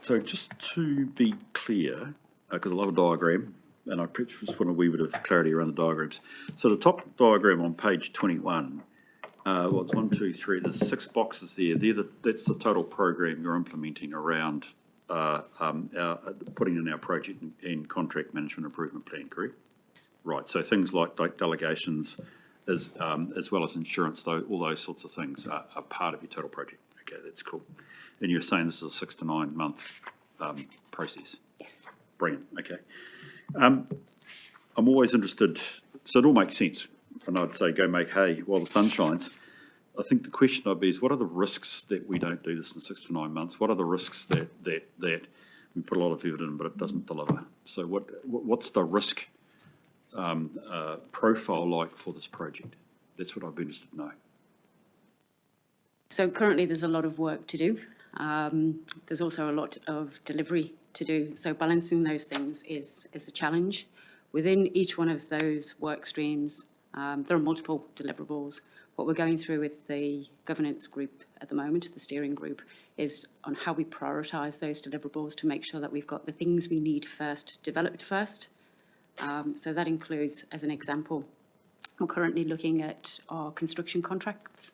So just to be clear, because I love a diagram, and I just want a wee bit of clarity around the diagrams. So the top diagram on page 21, it's 1, 2, 3, there's 6 boxes there. That's the total program you're implementing around putting in our project and contract management improvement plan, correct? Right, so things like delegations as well as insurance, though, all those sorts of things are part of your total project. Okay, that's cool. And you're saying this is a 6 to 9 month process? Yes. Brilliant, okay. I'm always interested, so it all makes sense, and I'd say go make hay while the sun shines. I think the question I'd be is, what are the risks that we don't do this in 6 to 9 months? What are the risks that we put a lot of effort in but it doesn't deliver? So what's the risk profile like for this project? That's what I'd be interested to know. So currently there's a lot of work to do. There's also a lot of delivery to do. So balancing those things is a challenge. Within each one of those work streams, there are multiple deliverables. What we're going through with the governance group at the moment, the steering group, is on how we prioritise those deliverables to make sure that we've got the things we need first developed first. So that includes, as an example, We're currently looking at our construction contracts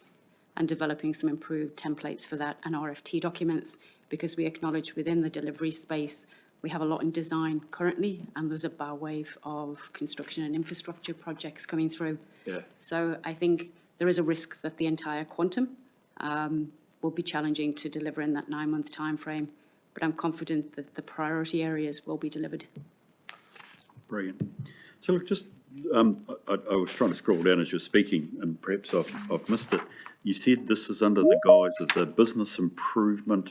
and developing some improved templates for that and RFT documents, because we acknowledge within the delivery space, we have a lot in design currently, and there's a bow wave of construction and infrastructure projects coming through. Yeah. So I think there is a risk that the entire quantum will be challenging to deliver in that 9-month timeframe, but I'm confident that the priority areas will be delivered. Brilliant. So look, just, I was trying to scroll down as you're speaking, and perhaps I've missed it. You said this is under the guise of the Business Improvement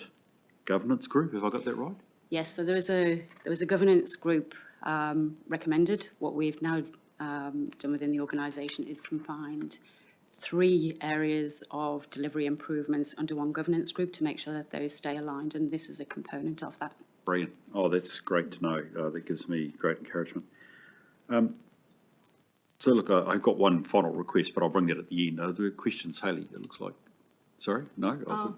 Governance Group. Have I got that right? Yes, so there was a governance group recommended. What we've now done within the organisation is combined 3 areas of delivery improvements under one governance group to make sure that those stay aligned, and this is a component of that. Brilliant. Oh, that's great to know. That gives me great encouragement. So look, I've got one final request, but I'll bring that at the end. Are there questions, Hayley, it looks like? Sorry? No?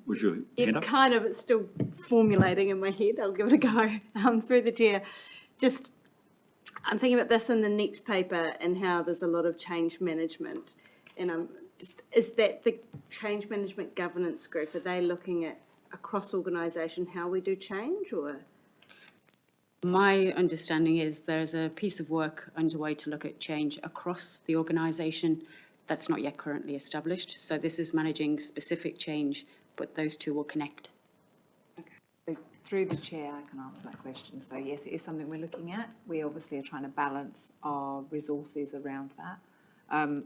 Was your hand up? It's still formulating in my head. I'll give it a go through the chair. Just, I'm thinking about this in the next paper and how there's a lot of change management. And I'm just, is that the change management governance group? Are they looking at across organisation how we do change, or? My understanding is there's a piece of work underway to look at change across the organisation that's not yet currently established. So this is managing specific change, but those two will connect. So through the chair, I can answer that question. So yes, it is something we're looking at. We obviously are trying to balance our resources around that.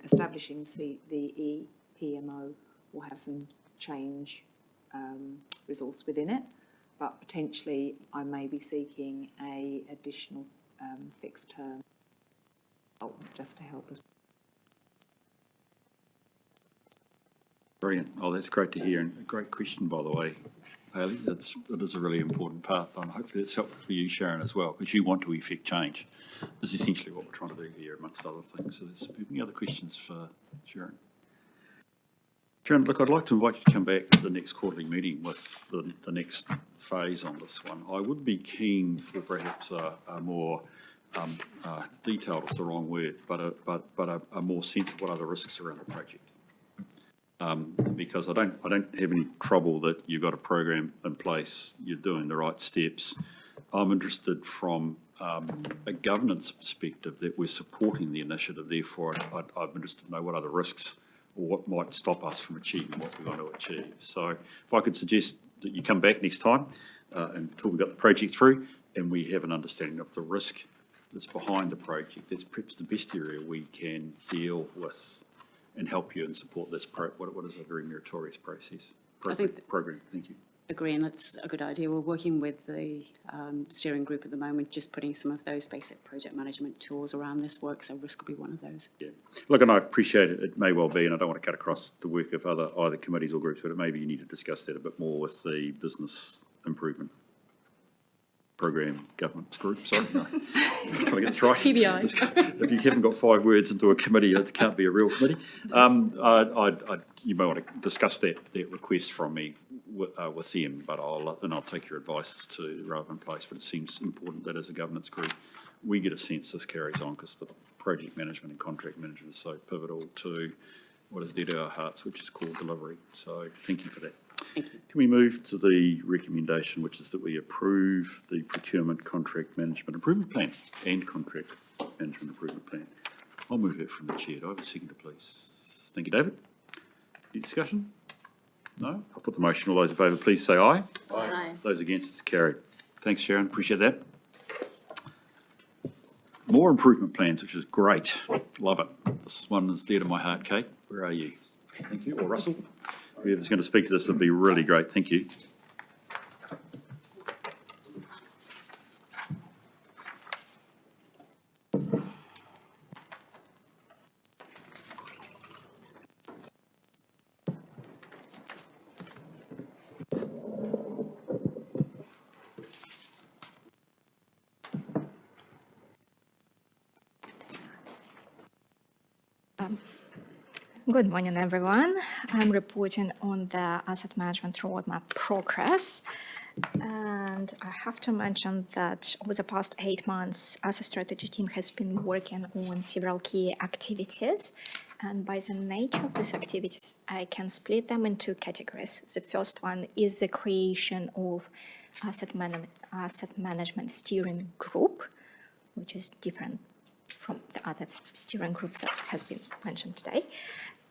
Establishing the PMO will have some change resource within it, but potentially I may be seeking a additional fixed term help just to help us. Brilliant. Oh, that's great to hear, and a great question, by the way, Hayley. That is a really important part, and hopefully it's helpful for you, Sharon, as well, because you want to effect change. This is essentially what we're trying to do here, amongst other things. So there's any other questions for Sharon? Sharon, look, I'd like to invite you to come back to the next quarterly meeting with the next phase on this one. I would be keen for perhaps a more detailed, is the wrong word, but a more sense of what are the risks around the project. Because I don't have any trouble that you've got a program in place, you're doing the right steps. I'm interested from a governance perspective that we're supporting the initiative. Therefore, I'm interested to know what are the risks or what might stop us from achieving what we want to achieve. So if I could suggest that you come back next time until we've got the project through and we have an understanding of the risk that's behind the project, that's perhaps the best area we can deal with and help you and support this what is a very meritorious program. Thank you. Agree, and that's a good idea. We're working with the steering group at the moment, just putting some of those basic project management tools around this work, so risk will be one of those. Yeah. Look, and I appreciate it. It may well be, and I don't want to cut across the work of either committees or groups, but maybe you need to discuss that a bit more with the Business Improvement Program Governance Group. Sorry, no. I'm trying to get this right. PBI. If you haven't got 5 words into a committee, it can't be a real committee. You may want to discuss that request from me with them, but I'll take your advice as to the relevant place. But it seems important that as a governance group, we get a sense this carries on, because the project management and contract management is so pivotal to what is dear to our hearts, which is called delivery. So thank you for that. Thank you. Can we move to the recommendation, which is that we approve the procurement contract management improvement plan and contract management improvement plan? I'll move it from the chair. Do I have a seconder, please? Thank you, David. Any discussion? No? I'll put the motion. All those in favour, please say aye. Aye. Those against, it's carried. Thanks, Sharon. Appreciate that. More improvement plans, which is great. Love it. This one is dear to my heart. Kate, where are you? Thank you. Or Russell. Whoever's going to speak to this would be really great. Thank you. Good morning, everyone. I'm reporting on the asset management roadmap progress. And And I have to mention that over the past 8 months, as a strategy team has been working on several key activities. And by the nature of these activities, I can split them into categories. The first one is the creation of asset management steering group, which is different from the other steering groups that has been mentioned today.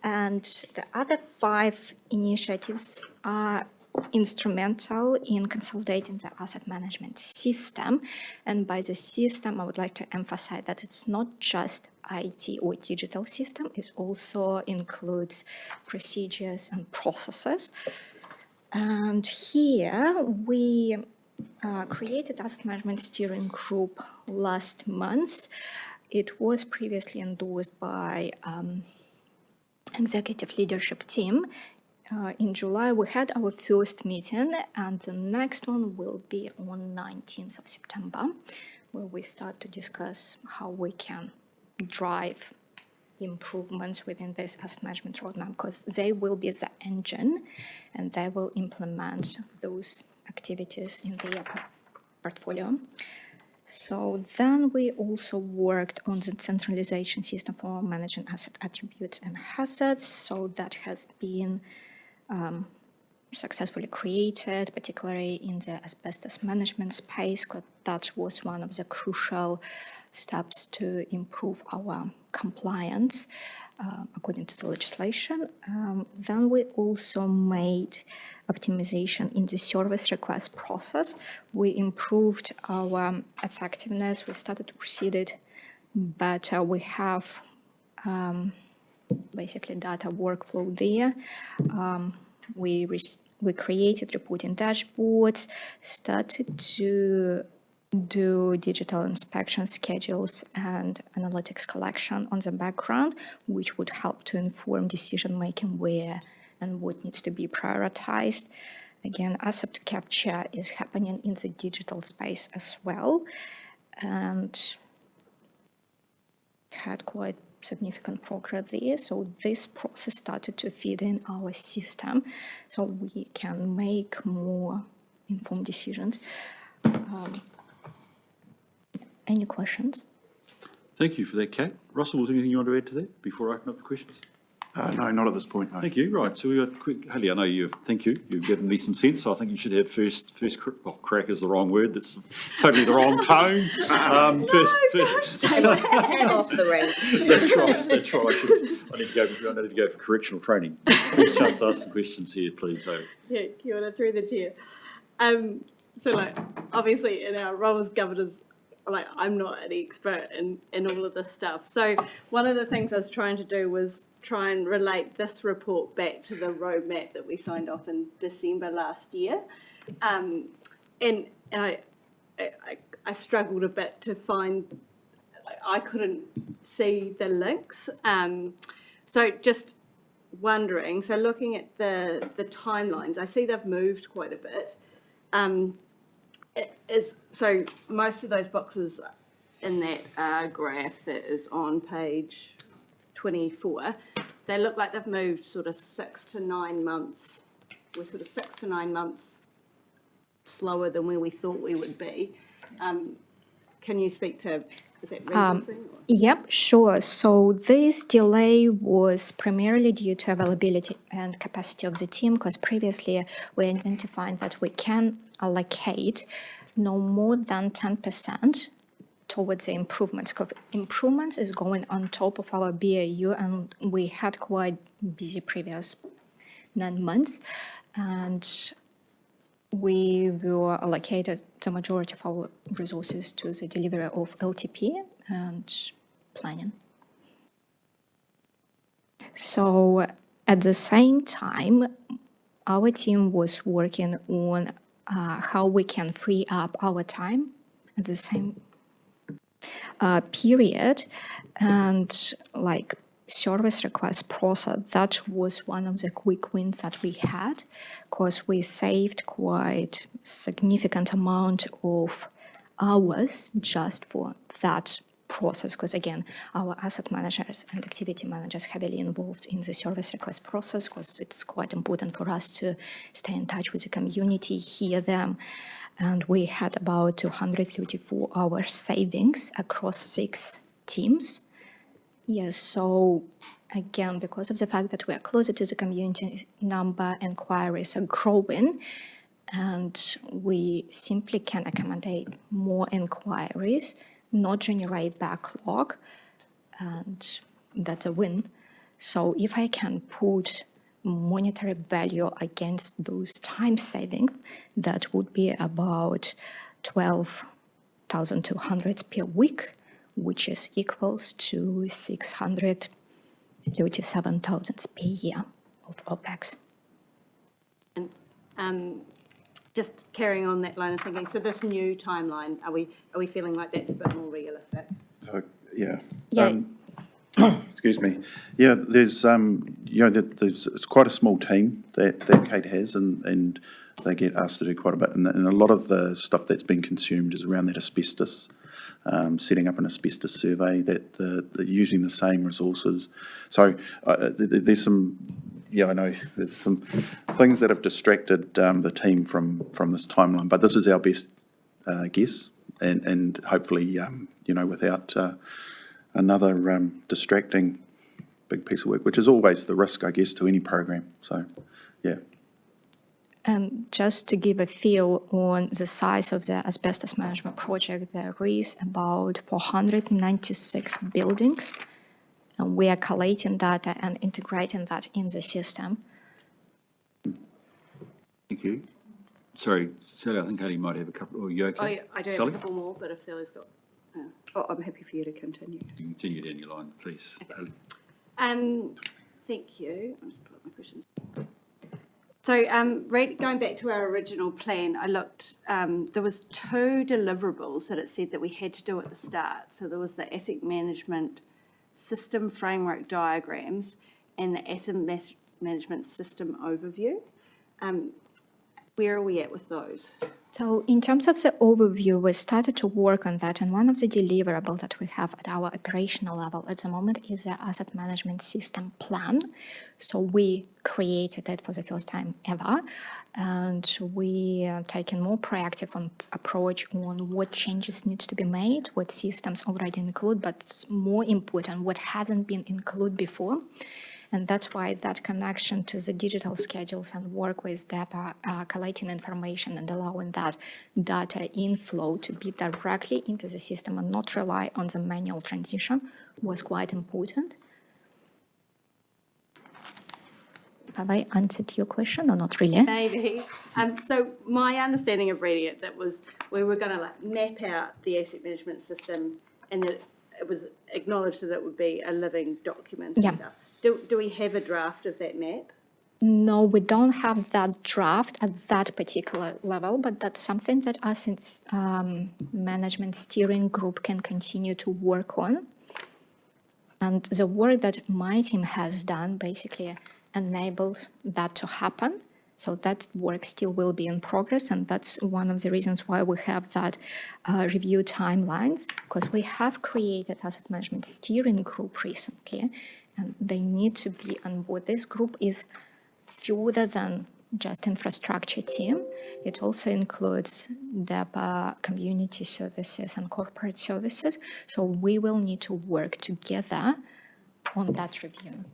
And the other 5 initiatives are instrumental in consolidating the asset management system. And by the system, I would like to emphasize that it's not just IT or digital system, it also includes procedures and processes. And here we created asset management steering group last month. It was previously endorsed by executive leadership team. In July, we had our first meeting, and the next one will be on 19th of September, where we start to discuss how we can drive improvements within this asset management roadmap, because they will be the engine, and they will implement those activities in their portfolio. So then we also worked on the centralization system for managing asset attributes and assets. So that has been successfully created, particularly in the asbestos management space, because that was one of the crucial steps to improve our compliance according to the legislation. Then we also made optimization in the service request process. We improved our effectiveness. We started to proceed it better. We have basically data workflow there. We created reporting dashboards, started to do digital inspection schedules and analytics collection on the background, which would help to inform decision-making where and what needs to be prioritized. Again, asset capture is happening in the digital space as well, and had quite significant progress there. So this process started to feed in our system so we can make more informed decisions. Any questions? Thank you for that, Kate. Russell, was there anything you want to add to that before I open up the questions? No, not at this point, no. Thank you. Right, so we got quick. Haley, I know thank you. You've given me some sense. So I think you should have first. Crack is the wrong word. That's totally the wrong tone. First. Hand off the ring. That's right. That's right. I need to go for correctional training. Please just ask some questions here, please. So. Yeah, kia ora, through the chair. So like, obviously in our role as governors, like I'm not an expert in all of this stuff. So one of the things I was trying to do was try and relate this report back to the roadmap that we signed off in December last year. And I struggled a bit to find, I couldn't see the links. So just wondering, so looking at the timelines, I see they've moved quite a bit. So most of those boxes in that graph that is on page 24, they look like they've moved sort of 6 to 9 months. We're sort of 6 to 9 months slower than where we thought we would be. Can you speak to, is that resourcing? Yep, sure. So this delay was primarily due to availability and capacity of the team, because previously we identified that we can allocate no more than 10% towards the improvements, because improvements is going on top of our BAU, and we had quite busy previous 9 months, and we were allocated the majority of our resources to the delivery of LTP and planning. So at the same time, our team was working on how we can free up our time at the same period, and like service request process, that was one of the quick wins that we had, because we saved quite significant amount of hours just for that process, because again, our asset managers and activity managers heavily involved in the service request process, because it's quite important for us to stay in touch with the community, hear them. And we had about 234 hours savings across 6 teams. Yes, so again, because of the fact that we are closer to the community, number inquiries are growing, and we simply can accommodate more inquiries, not generate backlog, and that's a win. So if I can put monetary value against those time savings, that would be about 12,200 per week, which is equals to 637,000 per year of OPEX. Just carrying on that line of thinking, so this new timeline, are we feeling like that's a bit more realistic? So, yeah. Yeah. Excuse me. Yeah, there's, it's quite a small team that Kate has, and they get asked to do quite a bit. And a lot of the stuff that's been consumed is around that asbestos, setting up an asbestos survey, that they're using the same resources. So there's some, I know there's some things that have distracted the team from this timeline, but this is our best guess, and hopefully, without another distracting big piece of work, which is always the risk, I guess, to any program. So, yeah. And just to give a feel on the size of the asbestos management project, there is about 496 buildings, and we are collating data and integrating that in the system. Thank you. Sorry, Sally, I think Katie might have a couple, or you okay? Oh, yeah, I do have Sally? a couple more, but if Sally's got. Oh, I'm happy for you to continue. Continue down your line, please. Okay. Thank you. I'll just pull up my questions. So, going back to our original plan, I looked, there was 2 deliverables that it said that we had to do at the start. So there was the asset management system framework diagrams and the asset management system overview. Where are we at with those? So in terms of the overview, we started to work on that, and one of the deliverables that we have at our operational level at the moment is the asset management system plan. So we created it for the first time ever, and we are taking more proactive approach on what changes needs to be made, what systems already include, but it's more important, what hasn't been included before. And that's why that connection to the digital schedules and work with DEPA, collating information and allowing that data inflow to be directly into the system and not rely on the manual transition was quite important. Have I answered your question or not really? Maybe. So my understanding of reading it, that was we were going to map out the asset management system, and that it was acknowledged that it would be a living document. Yeah. And stuff. Do we have a draft of that map? No, we don't have that draft at that particular level, but that's something that us management steering group can continue to work on. And the work that my team has done basically enables that to happen. So that work still will be in progress, and that's one of the reasons why we have that review timelines, because we have created asset management steering group recently, and they need to be on board. This group is further than just infrastructure team. It also includes DEPA, community services and corporate services. So we will need to work together on that review.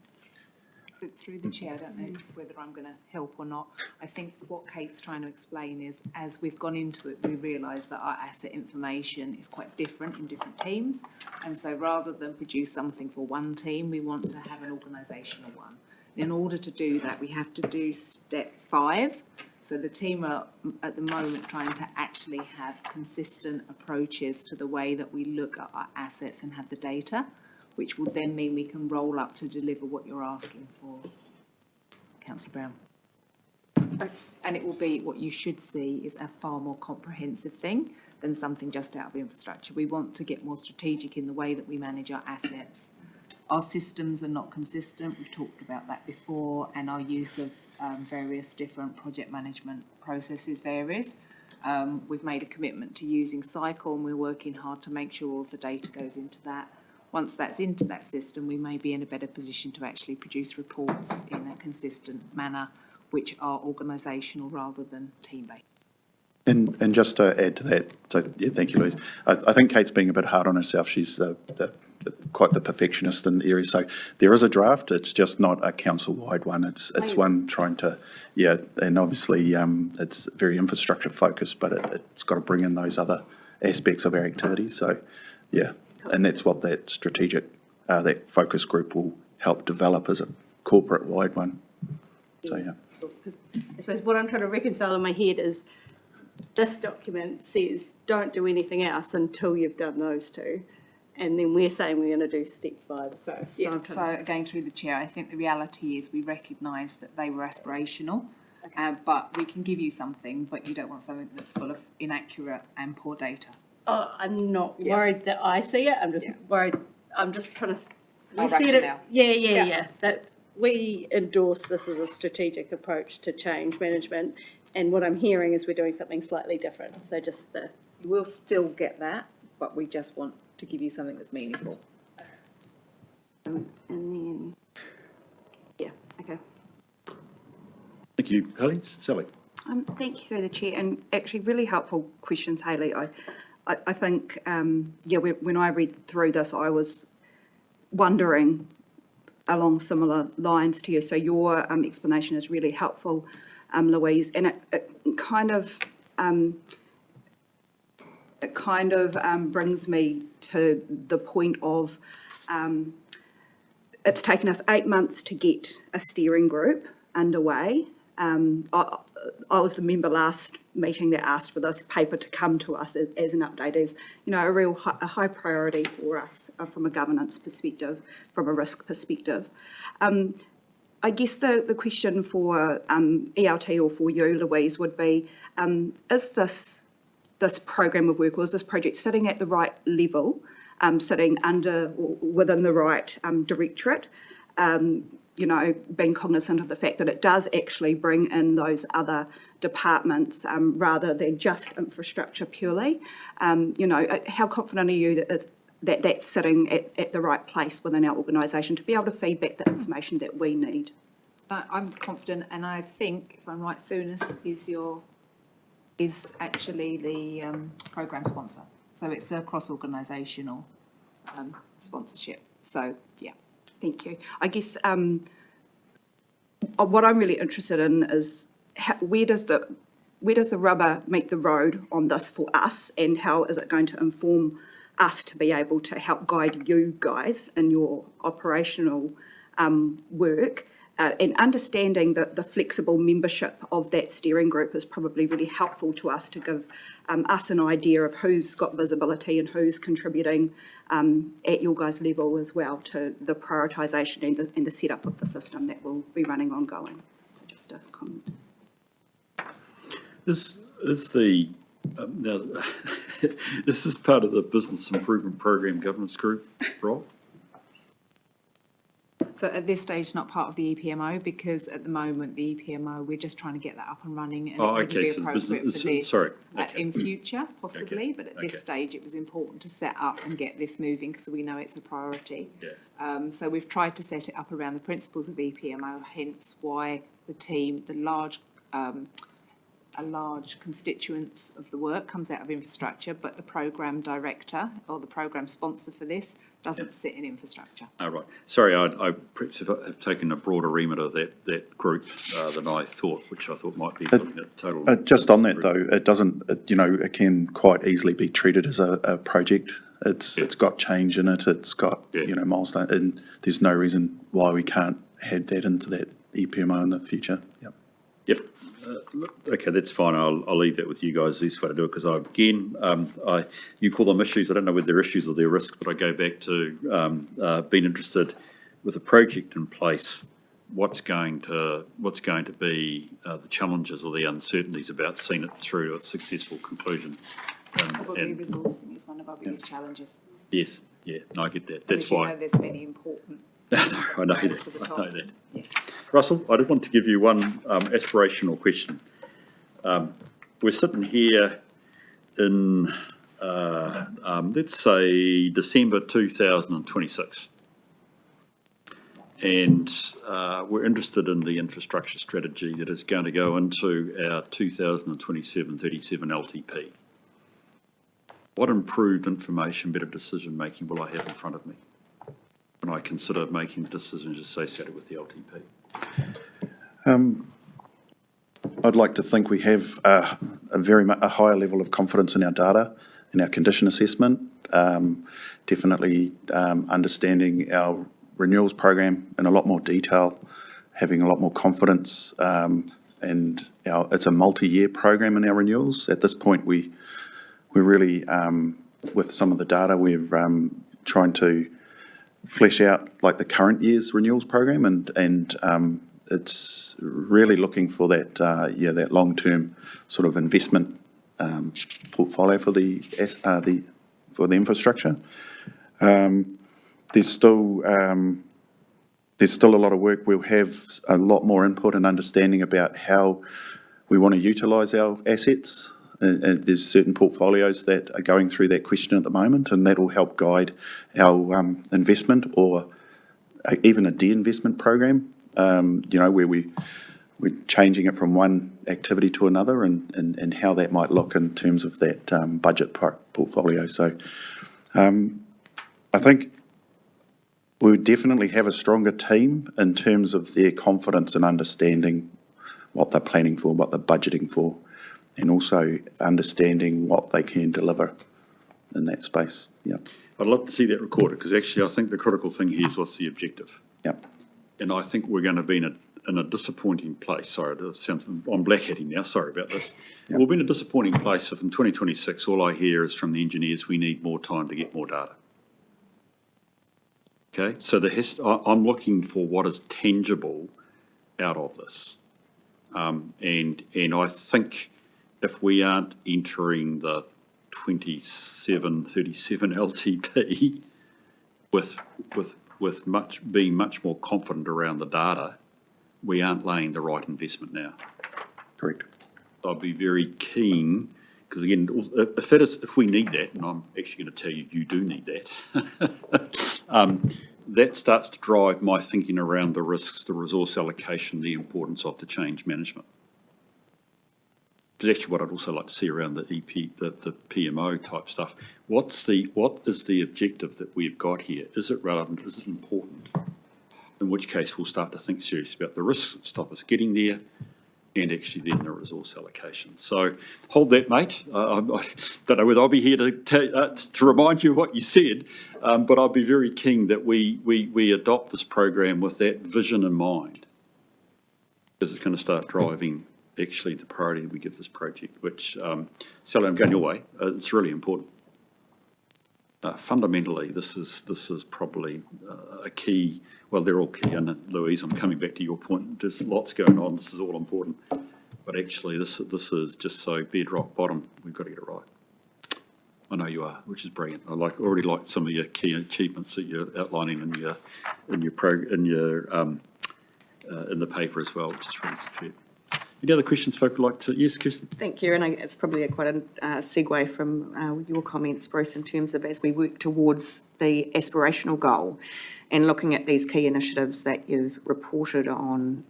Through the chair, I don't know whether I'm going to help or not. I think what Kate's trying to explain is, as we've gone into it, we realise that our asset information is quite different in different teams. And so rather than produce something for one team, we want to have an organisational one. In order to do that, we have to do step 5. So the team are at the moment trying to actually have consistent approaches to the way that we look at our assets and have the data, which will then mean we can roll up to deliver what you're asking for, Councillor Brown. And it will be, what you should see is a far more comprehensive thing than something just out of infrastructure. We want to get more strategic in the way that we manage our assets. Our systems are not consistent, we've talked about that before, and our use of various different project management processes varies. We've made a commitment to using Cycle, and we're working hard to make sure all of the data goes into that. Once that's into that system, we may be in a better position to actually produce reports in a consistent manner, which are organisational rather than team-based. And just to add to that, so yeah, thank you, Louise. I think Kate's being a bit hard on herself. She's quite the perfectionist in the area. So there is a draft. It's just not a council-wide one. It's one trying to, and obviously it's very infrastructure focused, but it's got to bring in those other aspects of our activities. So yeah, and that's what that strategic, that focus group will help develop as a corporate-wide one. So yeah. I suppose what I'm trying to reconcile in my head is this document says don't do anything else until you've done those two. And then we're saying we're going to do step 5 first. Yeah, so going through the chair, I think the reality is we recognise that they were aspirational, but we can give you something, but you don't want something that's full of inaccurate and poor data. Oh, I'm not worried that I see it. I'm just worried. I'm just trying to. We see it. Rationale. Yeah. So we endorse this as a strategic approach to change management, and what I'm hearing is we're doing something slightly different. So just the. We'll still get that, but we just want to give you something that's meaningful. And then. Yeah. Okay. Thank you, Haley. Sally? Thank you through the chair, and actually really helpful questions, Hayley. I think, when I read through this, I was wondering along similar lines to you. So your explanation is really helpful, Louise, and it kind of brings me to the point of it's taken us 8 months to get a steering group underway. I was the member last meeting that asked for this paper to come to us as an update, as a high priority for us from a governance perspective, from a risk perspective. I guess the question for ELT or for you, Louise, would be: is this program of work, or is this project sitting at the right level, sitting under or within the right directorate? Being cognizant of the fact that it does actually bring in those other departments rather than just infrastructure purely. How confident are you that that's sitting at the right place within our organisation to be able to feed back the information that we need? I'm confident, and I think, if I'm right, Funas is actually the program sponsor. So it's a cross-organisational sponsorship. So, yeah. Thank you. I guess what I'm really interested in is where does the rubber meet the road on this for us, and how is it going to inform us to be able to help guide you guys in your operational work, and understanding that the flexible membership of that steering group is probably really helpful to us to give us an idea of who's got visibility and who's contributing at your guys' level as well to the prioritisation and the setup of the system that will be running ongoing. So just a comment. Is the now this is part of the Business Improvement Program Governance Group, Rob? So at this stage, it's not part of the EPMO, because at the moment, the EPMO, we're just trying to get that up and running, and it would be appropriate for this in future, possibly, but at this stage, it was important to set up and get this moving because we know it's a priority. So we've tried to set it up around the principles of EPMO, hence why the team, a large constituents of the work comes out of infrastructure, but the program director or the program sponsor for this doesn't sit in infrastructure. Oh, right. Sorry, I perhaps have taken a broader remit of that group than I thought, which I thought might be looking at total. Just on that though, it doesn't, it can quite easily be treated as a project. It's got change in it. It's got, milestone, and there's no reason why we can't add that into that EPMO in the future. Yep. Okay, that's fine. I'll leave that with you guys. Who's going to do it? Because you call them issues. I don't know whether they're issues or they're risks, but I go back to being interested with a project in place. What's going to be the challenges or the uncertainties about seeing it through to its successful conclusion? Probably resourcing is one of our biggest challenges. Yes, yeah, no, I get that. That's why. There's many important. I know that. Yeah. Russell, I did want to give you one aspirational question. we're sitting here in, let's say, December 2026. And we're interested in the infrastructure strategy that is going to go into our 2027-37 LTP. What improved information, better decision-making will I have in front of me when I consider making decisions associated with the LTP? I'd like to think we have a higher level of confidence in our data, in our condition assessment, definitely understanding our renewals program in a lot more detail, having a lot more confidence, and it's a multi-year program in our renewals. At this point, we're really, with some of the data, we're trying to flesh out like the current year's renewals program, and it's really looking for that, that long-term sort of investment portfolio for the infrastructure. There's still a lot of work. We'll have a lot more input and understanding about how we want to utilise our assets. There's certain portfolios that are going through that question at the moment, and that will help guide our investment or even a de-investment program, where we're changing it from one activity to another, and how that might look in terms of that budget portfolio. So I think we would definitely have a stronger team in terms of their confidence and understanding what they're planning for, what they're budgeting for, and also understanding what they can deliver in that space. Yeah. I'd love to see that recorded, because actually I think the critical thing here is what's the objective. Yep. And I think we're going to be in a disappointing place. Sorry, I'm black hatting now, sorry about this. Yep. We'll be in a disappointing place if in 2026 all I hear is from the engineers, we need more time to get more data. Okay, so I'm looking for what is tangible out of this. And I think if we aren't entering the 27-37 LTP with being much more confident around the data, we aren't laying the right investment now. Correct. I'd be very keen, because again, if we need that, and I'm actually going to tell you, you do need that, that starts to drive my thinking around the risks, the resource allocation, the importance of the change management. It's actually what I'd also like to see around the the PMO type stuff. What is the objective that we've got here? Is it relevant? Is it important? In which case, we'll start to think seriously about the risks that stop us getting there, and actually then the resource allocation. So hold that, mate. I don't know whether I'll be here to remind you of what you said, but I'll be very keen that we adopt this program with that vision in mind, because it's going to start driving actually the priority we give this project, which, Sally, I'm going your way. It's really important. Fundamentally, this is probably a key. Well, they're all key, and Louise, I'm coming back to your point. There's lots going on. This is all important, but actually, this is just so bedrock bottom. We've got to get it right. I know you are, which is brilliant. Already like some of your key achievements that you're outlining in the paper as well, which is really superb. Any other questions folk would like to? Yes, Kirsten. Thank you, and it's probably quite a segue from your comments, Bruce, in terms of as we work towards the aspirational goal and looking at these key initiatives that you've reported on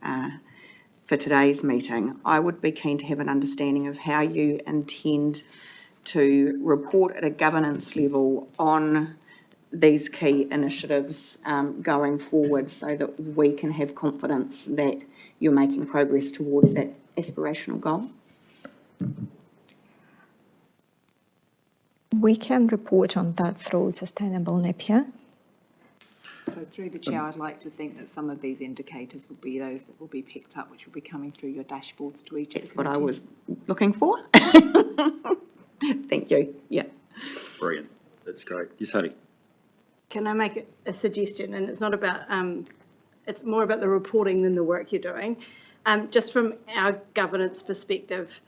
for today's meeting, I would be keen to have an understanding of how you intend to report at a governance level on these key initiatives going forward, so that we can have confidence that you're making progress towards that aspirational goal. We can report on that through Sustainable Napier. So through the chair, I'd like to think that some of these indicators will be those that will be picked up, which will be coming through your dashboards to each of the committees. That's what I was looking for. Thank you. Yeah. Brilliant. That's great. Yes, Harry. Can I make a suggestion? And it's not about, it's more about the reporting than the work you're doing. Just from our governance perspective,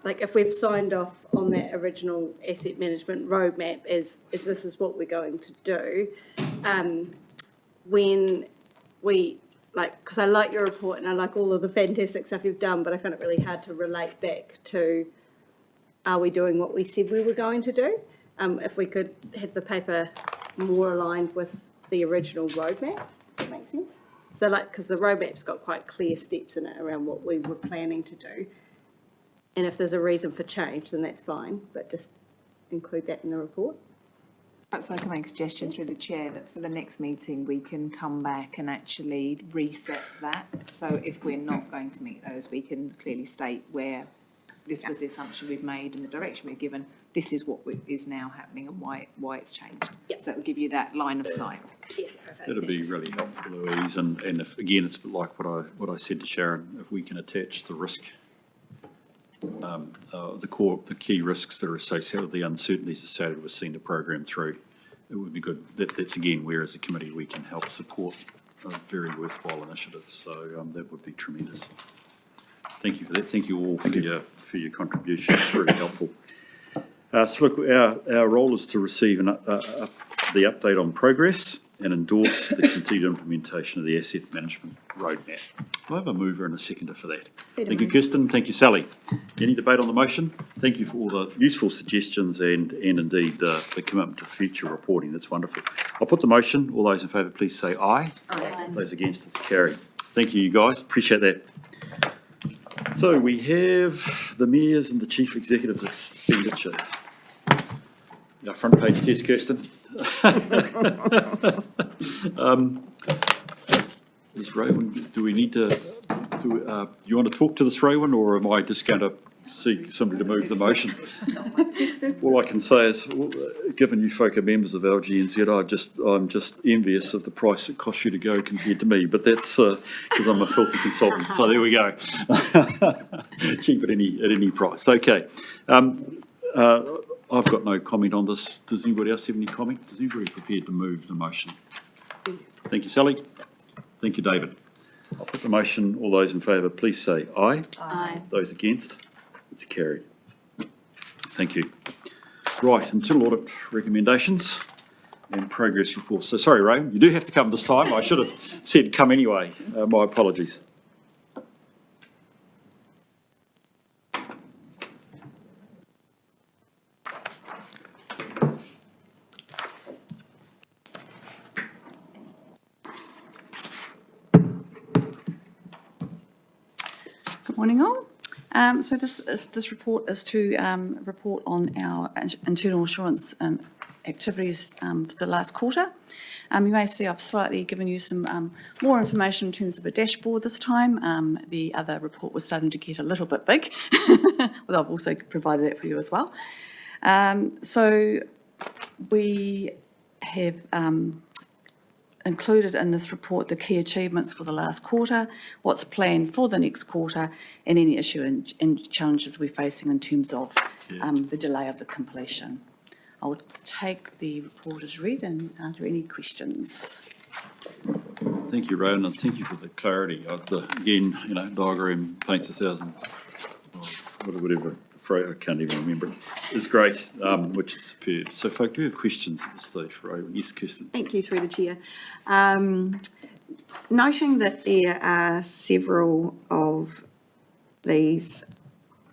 like if we've signed off on that original asset management roadmap as this is what we're going to do, when we, because I like your report and I like all of the fantastic stuff you've done, but I find it really hard to relate back to are we doing what we said we were going to do? If we could have the paper more aligned with the original roadmap, if that makes sense. So because the roadmap's got quite clear steps in it around what we were planning to do. And if there's a reason for change, then that's fine, but just include that in the report. Perhaps I can make a suggestion through the chair that for the next meeting, we can come back and actually reset that. So if we're not going to meet those, we can clearly state where this was the assumption we've made and the direction we've given. This is what is now happening and why it's changed. Yep. So it will give you that line of sight. Yeah, perfect. That'd be really helpful, Louise, and if, again, it's like what I said to Sharon, if we can attach the risk, the key risks that are associated with the uncertainties associated with seeing the program through, it would be good. That's again where as a committee we can help support a very worthwhile initiative, so that would be tremendous. Thank you for that. Thank you all for your contribution. It's really helpful. So look, our role is to receive the update on progress and endorse the continued implementation of the asset management roadmap. Do I have a mover and a seconder for that? Thank you, Kirsten. Thank you, Sally. Any debate on the motion? Thank you for all the useful suggestions and indeed the commitment to future reporting. That's wonderful. I'll put the motion. All those in favour, please say aye. Aye. Those against, it's carried. Thank you, you guys. Appreciate that. So we have the Mayor's and the Chief Executive's expenditure. Our front page test, Kirsten. Is Rowan, do we need to, do you want to talk to this, Rowan, or am I just going to seek somebody to move the motion? All I can say is, given you folk are members of LGNZ, I'm just envious of the price it costs you to go compared to me, but that's because I'm a filthy consultant. So there we go. Cheap at any price. Okay. I've got no comment on this. Does anybody else have any comment? Is anybody prepared to move the motion? Thank you, Sally. Thank you, David. I'll put the motion. All those in favour, please say aye. Aye. Those against, it's carried. Thank you. Right, internal audit recommendations and progress reports. So sorry, Ray, you do have to come this time. I should have said come anyway. My apologies. Good morning, all. So this report is to report on our internal assurance activities for the last quarter. You may see I've slightly given you some more information in terms of a dashboard this time. The other report was starting to get a little bit big, but I've also provided that for you as well. So we have included in this report the key achievements for the last quarter, what's planned for the next quarter, and any issue and challenges we're facing in terms of the delay of the completion. I'll take the report as read, and are there any questions? Thank you, Rowan, and thank you for the clarity. Again, diagram paints 1,000, whatever. I can't even remember it. It's great, which is superb. So, folk, do you have questions at this stage for Rowan? Yes, Kirsten. Thank you, through the chair. Noting that there are several of these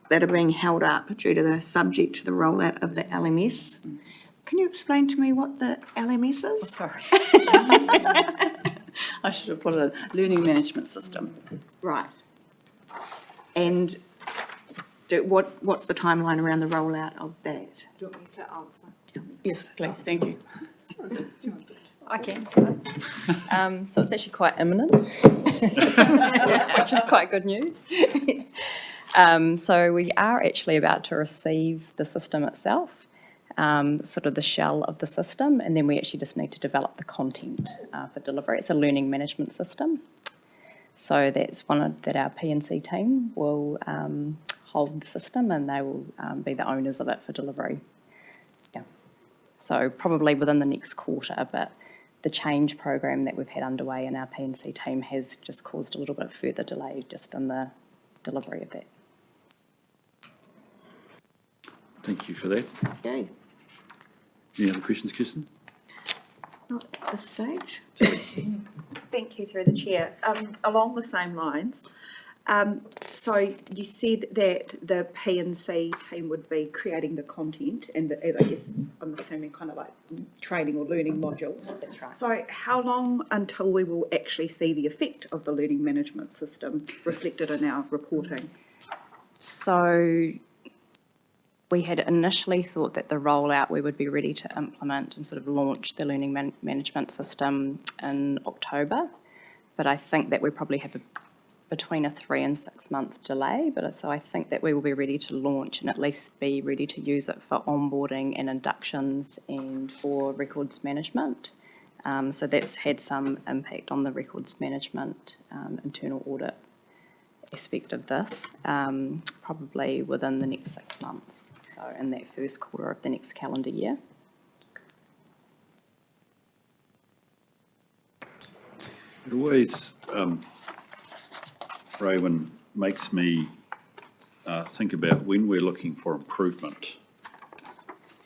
that are being held up due to the subject to the rollout of the LMS. Can you explain to me what the LMS is? Oh, sorry. I should have put a learning management system. Right. And what's the timeline around the rollout of that? Do you want me to answer? Yes, please, thank you. I can. So it's actually quite imminent, which is quite good news. So we are actually about to receive the system itself, sort of the shell of the system, and then we actually just need to develop the content for delivery. It's a learning management system. So that's one that our P&C team will hold the system, and they will be the owners of it for delivery. Yeah. So probably within the next quarter, but the change program that we've had underway in our P&C team has just caused a little bit of further delay just in the delivery of that. Thank you for that. Okay. Any other questions, Kirsten? Not at this stage. Thank you, through the chair. Along the same lines, So you said that the P&C team would be creating the content and I guess I'm assuming kind of like training or learning modules. That's right. So how long until we will actually see the effect of the learning management system reflected in our reporting? So we had initially thought that the rollout, we would be ready to implement and sort of launch the learning management system in October. But I think that we probably have between a 3 and 6 month delay. But so I think that we will be ready to launch and at least be ready to use it for onboarding and inductions and for records management. So that's had some impact on the records management internal audit aspect of this, probably within the next 6 months. So in that first quarter of the next calendar year. It always, Raywin, makes me think about when we're looking for improvement,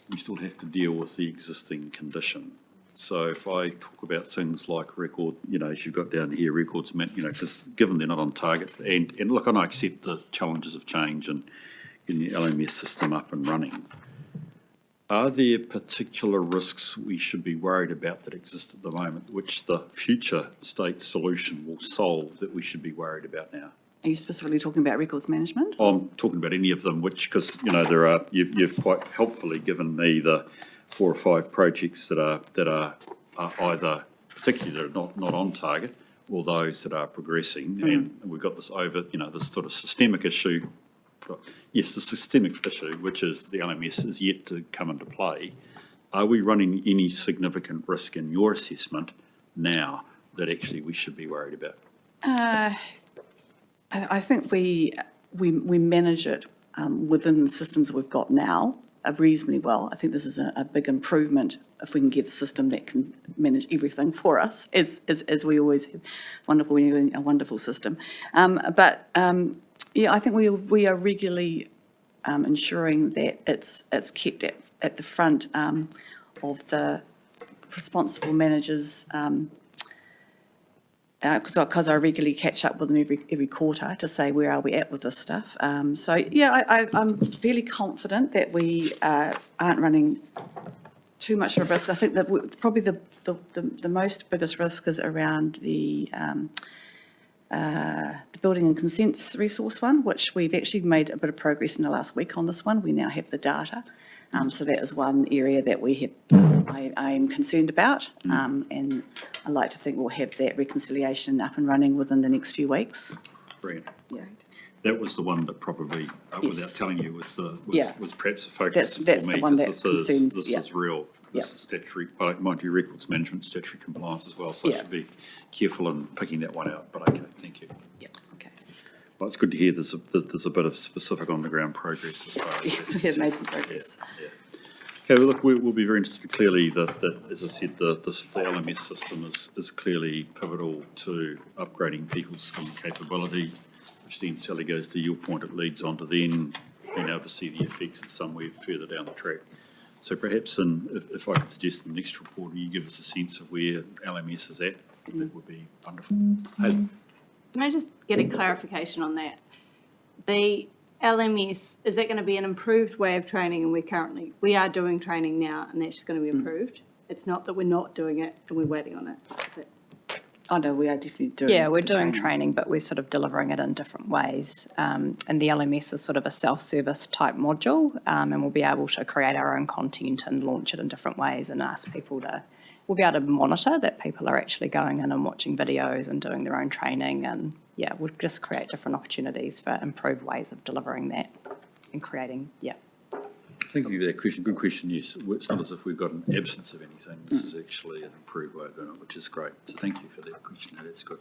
we still have to deal with the existing condition. So if I talk about things like record, as you've got down here, records, because given they're not on target, and look, and I accept the challenges of change and getting the LMS system up and running. Are there particular risks we should be worried about that exist at the moment, which the future state solution will solve that we should be worried about now? Are you specifically talking about records management? I'm talking about any of them, because there are. You've quite helpfully given me the 4 or 5 projects that are either particularly that are not on target, or those that are progressing, and we've got this this sort of systemic issue. Yes, the systemic issue, which is the LMS, is yet to come into play. Are we running any significant risk in your assessment now that actually we should be worried about? I think we manage it within the systems we've got now reasonably well. I think this is a big improvement if we can get a system that can manage everything for us, as we always have. A wonderful system. Yeah, I think we are regularly ensuring that it's kept at the front of the responsible managers, because I regularly catch up with them every quarter to say where are we at with this stuff. So yeah, I'm fairly confident that we aren't running too much of a risk. I think that probably the most biggest risk is around the building and consents resource one, which we've actually made a bit of progress in the last week on this one. We now have the data. So that is one area that I am concerned about, and I like to think we'll have that reconciliation up and running within the next few weeks. Brilliant. Yeah. That was the one that probably, Yes. without telling you, was perhaps a That's focus for the me, one because that concerns, this yeah. is real. This Yeah. is statutory, but mind you, records management, statutory compliance as well, so I Yeah. should be careful in picking that one out, but okay, thank you. Yeah, okay. Well, it's good to hear there's a bit of specific on-the-ground progress as far as. Yes, we have made some progress. Yeah. Okay, well, look, we'll be very interested. Clearly, that as I said, the LMS system is clearly pivotal to upgrading people's skill and capability, which then, Sally, goes to your point, it leads on to then being able to see the effects somewhere further down the track. So perhaps, if I could suggest in the next report, you give us a sense of where LMS is at, that would be wonderful. Can I just get a clarification on that? The LMS, is that going to be an improved way of training? And we are doing training now, and that's just going to be improved. It's not that we're not doing it and we're waiting on it. Oh no, we are definitely doing. Yeah, we're doing training, but we're sort of delivering it in different ways. And the LMS is sort of a self-service type module, and we'll be able to create our own content and launch it in different ways and ask people we'll be able to monitor that people are actually going in and watching videos and doing their own training. And yeah, we'll just create different opportunities for improved ways of delivering that and creating, yeah. Thank you for that question. Good question, yes. It's not as if we've got an absence of anything. This is actually an improved way of doing it, which is great. So thank you for that question. That's good.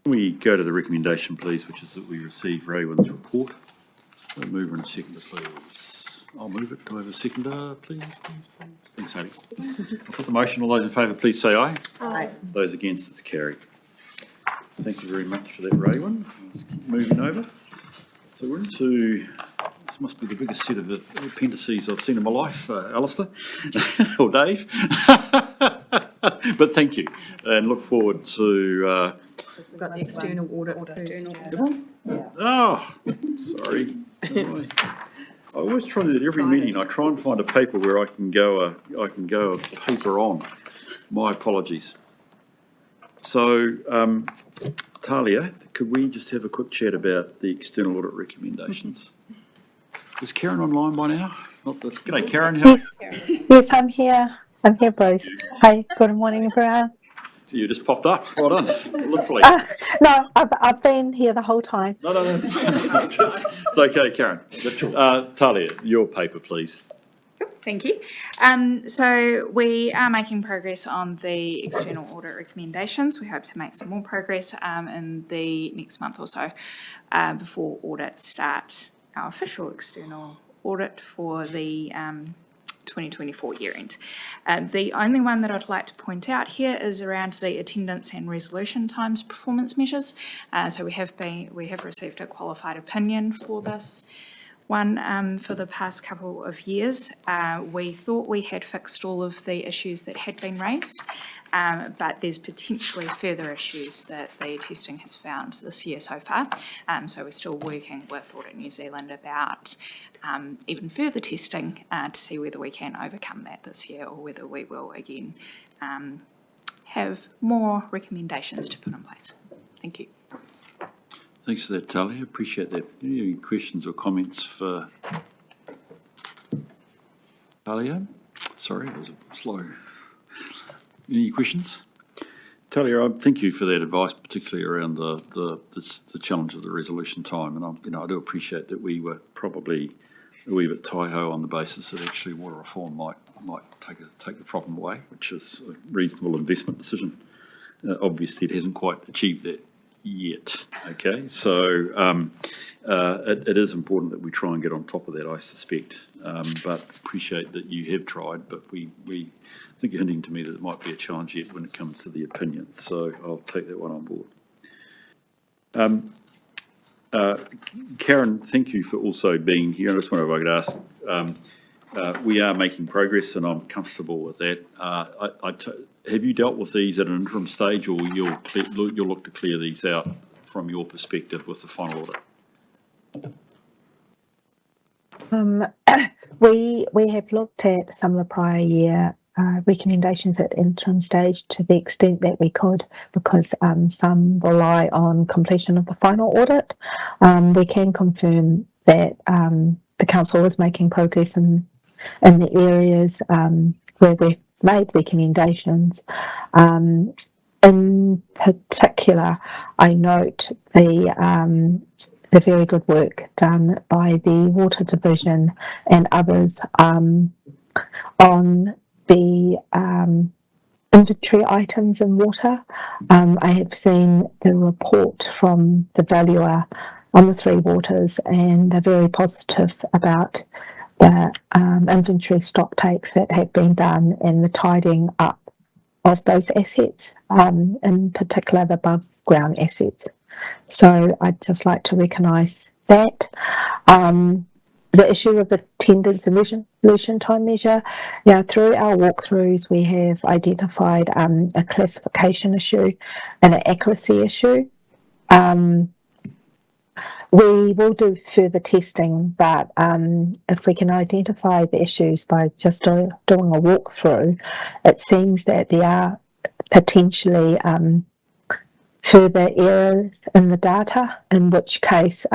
Can we go to the recommendation, please, which is that we receive Raywin's report. We'll move in a seconder, please. I'll move it. Do I have a seconder, please? Thanks, Harry. I'll put the motion. All those in favour, please say aye. Aye. Those against, it's carried. Thank you very much for that, Raywin. Let's keep moving over. So we're into, this must be the biggest set of appendices I've seen in my life, Alistair, or Dave. But thank you, and look forward to, We've got the external audit. oh, sorry. I always try to, at every meeting, I try and find a paper where I can go a paper on. My apologies. So, Talia, could we just have a quick chat about the external audit recommendations? Is Karen online by now? G'day, Karen. Yes, I'm here. I'm here, Bruce. Hi, good morning, everyone. You just popped up. Well done. Literally. No, I've been here the whole time. No. It's okay, Karen. Talia, your paper, please. Thank you. So we are making progress on the external audit recommendations. We hope to make some more progress in the next month or so before audits start our official external audit for the 2024 year end. The only one that I'd like to point out here is around the attendance and resolution times performance measures. So we have received a qualified opinion for this one for the past couple of years. We thought we had fixed all of the issues that had been raised, but there's potentially further issues that the testing has found this year so far. So we're still working with Audit New Zealand about even further testing to see whether we can overcome that this year or whether we will again have more recommendations to put in place. Thank you. Thanks for that, Talia. Appreciate that. Any questions or comments for Talia? Sorry, it was slow. Any questions? Talia, thank you for that advice, particularly around the challenge of the resolution time. And I do appreciate that we were probably a wee bit tie-ho on the basis that actually water reform might take the problem away, which is a reasonable investment decision. Obviously, it hasn't quite achieved that yet. Okay, so it is important that we try and get on top of that, I suspect. But appreciate that you have tried, but we think you're hinting to me that it might be a challenge yet when it comes to the opinion. So I'll take that one on board. Karen, thank you for also being here. I just wonder if I could ask, we are making progress and I'm comfortable with that. Have you dealt with these at an interim stage, or you'll look to clear these out from your perspective with the final audit? We have looked at some of the prior year recommendations at interim stage to the extent that we could, because some rely on completion of the final audit. We can confirm that the council is making progress in the areas where we've made recommendations. In particular, I note the very good work done by the Water Division and others on the inventory items in water. I have seen the report from the valuer on the three waters, and they're very positive about the inventory stock takes that have been done and the tidying up of those assets, in particular the above ground assets. So I'd just like to recognise that. The issue of the attendance and resolution time measure, through our walkthroughs we have identified a classification issue and an accuracy issue. We will do further testing, but if we can identify the issues by just doing a walkthrough, it seems that there are potentially further errors in the data, in which case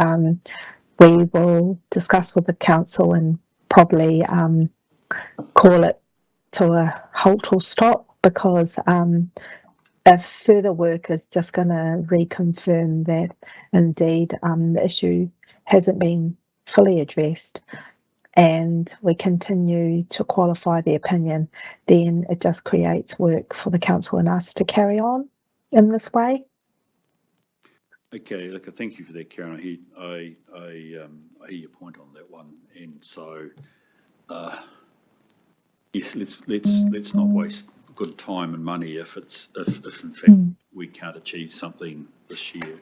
we will discuss with the council and probably call it to a halt or stop, because if further work is just going to reconfirm that indeed the issue hasn't been fully addressed and we continue to qualify the opinion, then it just creates work for the council and us to carry on in this way. Okay, look, thank you for that, Karen. I hear your point on that one, and so yes, let's not waste good time and money if in fact we can't achieve something this year.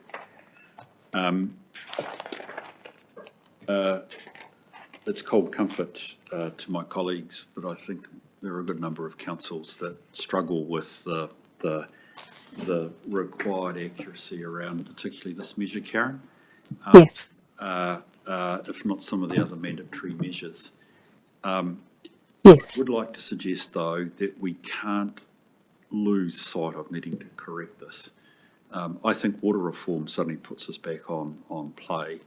It's cold comfort to my colleagues, but I think there are a good number of councils that struggle with the required accuracy around particularly this measure, Karen. Yes. If not some of the other mandatory measures. Yes. I would like to suggest, though, that we can't lose sight of needing to correct this. I think water reform suddenly puts us back on play.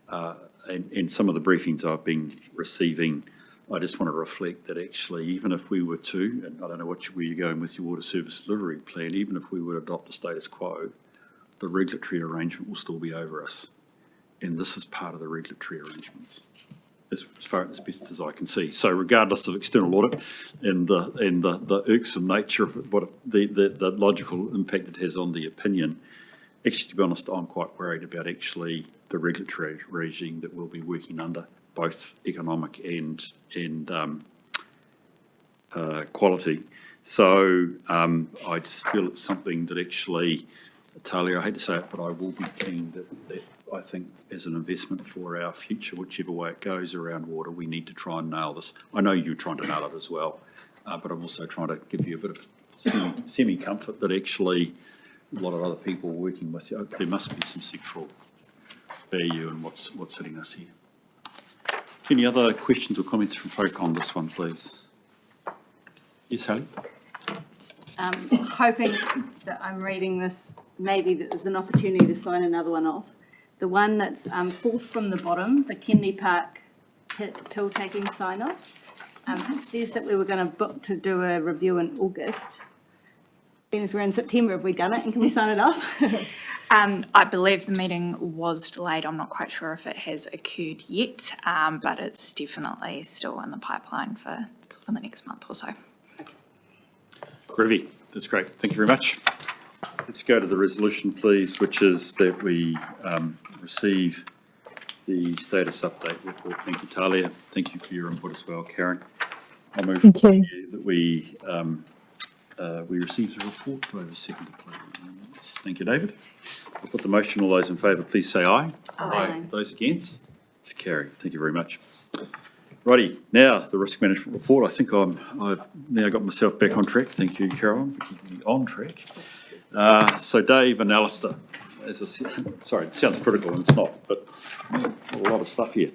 And some of the briefings I've been receiving, I just want to reflect that actually, even if we were to, and I don't know where you're going with your water service delivery plan, even if we were to adopt the status quo, the regulatory arrangement will still be over us. And this is part of the regulatory arrangements, as best as I can see. So regardless of external audit and the irksome nature of it, what the logical impact it has on the opinion, actually, to be honest, I'm quite worried about actually the regulatory regime that we'll be working under, both economic and quality. So I just feel it's something that actually, Talia, I hate to say it, but I will be keen that I think as an investment for our future, whichever way it goes around water, we need to try and nail this. I know you're trying to nail it as well, but I'm also trying to give you a bit of semi-comfort that actually a lot of other people working with you, there must be some sectoral value in what's hitting us here. Any other questions or comments from folk on this one, please? Yes, Sally? Hoping that I'm reading this, maybe that there's an opportunity to sign another one off. The one that's fourth from the bottom, the Kennedy Park till taking sign off. It says that we were going to book to do a review in August. Then as we're in September, have we done it and can we sign it off? I believe the meeting was delayed. I'm not quite sure if it has occurred yet, but it's definitely still in the pipeline for sort of the next month or so. Groovy, that's great. Thank you very much. Let's go to the resolution, please, which is that we receive the status update report. Thank you, Talia. Thank you for your input as well, Karen. I'll move forward to that we received the report. Do I have a second, please? Yes, thank you, David. I'll put the motion. All those in favour, please say aye. Aye. Those against? It's carried. Thank you very much. Righty, now the risk management report. I think I've now got myself back on track. Thank you, Caroline, for keeping me on track. So Dave and Alistair, as I said, sorry, it sounds critical and it's not, but a lot of stuff here.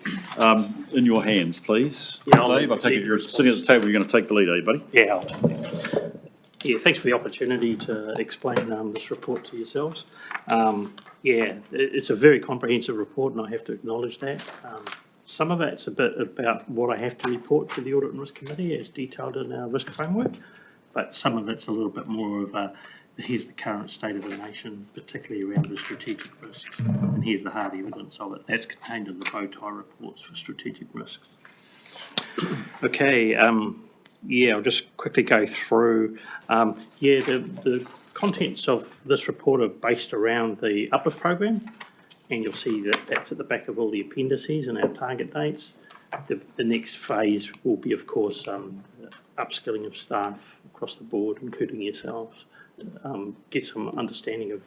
In your hands, please. Yeah, Dave, I take it you're sitting at the table, you're going to take the lead, are you, buddy? Yeah. Yeah, thanks for the opportunity to explain this report to yourselves. Yeah, it's a very comprehensive report and I have to acknowledge that. Some of it's a bit about what I have to report to the Audit and Risk Committee as detailed in our risk framework, but some of it's a little bit more of a, here's the current state of the nation, particularly around the strategic risks, and here's the hard evidence of it. That's contained in the bow tie reports for strategic risks. Okay, yeah, I'll just quickly go through. Yeah, the contents of this report are based around the Uplift program, and you'll see that that's at the back of all the appendices and our target dates. The next phase will be, of course, upskilling of staff across the board, including yourselves, get some understanding of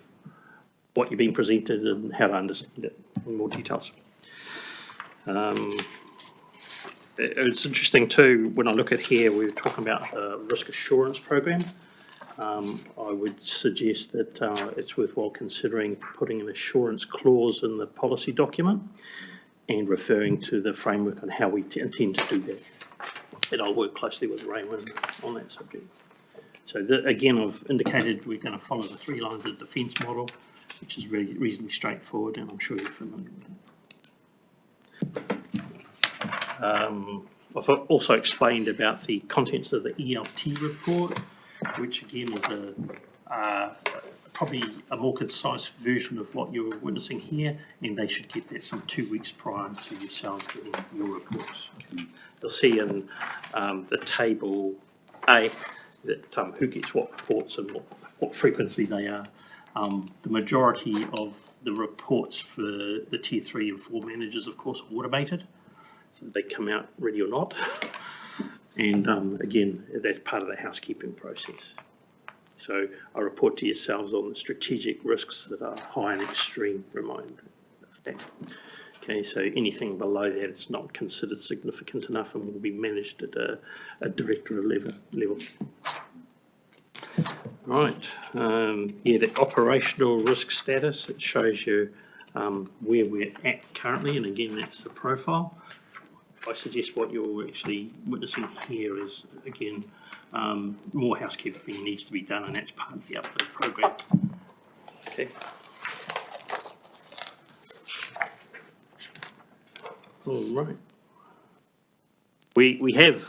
what you're being presented and how to understand it in more details. It's interesting too, when I look at here, we're talking about the risk assurance program. I would suggest that it's worthwhile considering putting an assurance clause in the policy document and referring to the framework on how we intend to do that. And I'll work closely with Raymond on that subject. So again, I've indicated we're going to follow the 3 lines of defence model, which is really reasonably straightforward, and I'm sure you're familiar with that. I've also explained about the contents of the ELT report, which again is probably a more concise version of what you're witnessing here, and they should get that some 2 weeks prior to yourselves getting your reports. Okay. You'll see in the table A that who gets what reports and what frequency they are. The majority of the reports for the Tier 3 and 4 managers, of course, are automated, so they come out ready or not. And again, that's part of the housekeeping process. So I report to yourselves on the strategic risks that are high and extreme, remind of that. Okay, so anything below that is not considered significant enough and will be managed at a directorate level. Right, yeah, the operational risk status, it shows you where we're at currently, and again, that's the profile. I suggest what you're actually witnessing here is, again, more housekeeping needs to be done, and that's part of the update program. Okay. All right. We have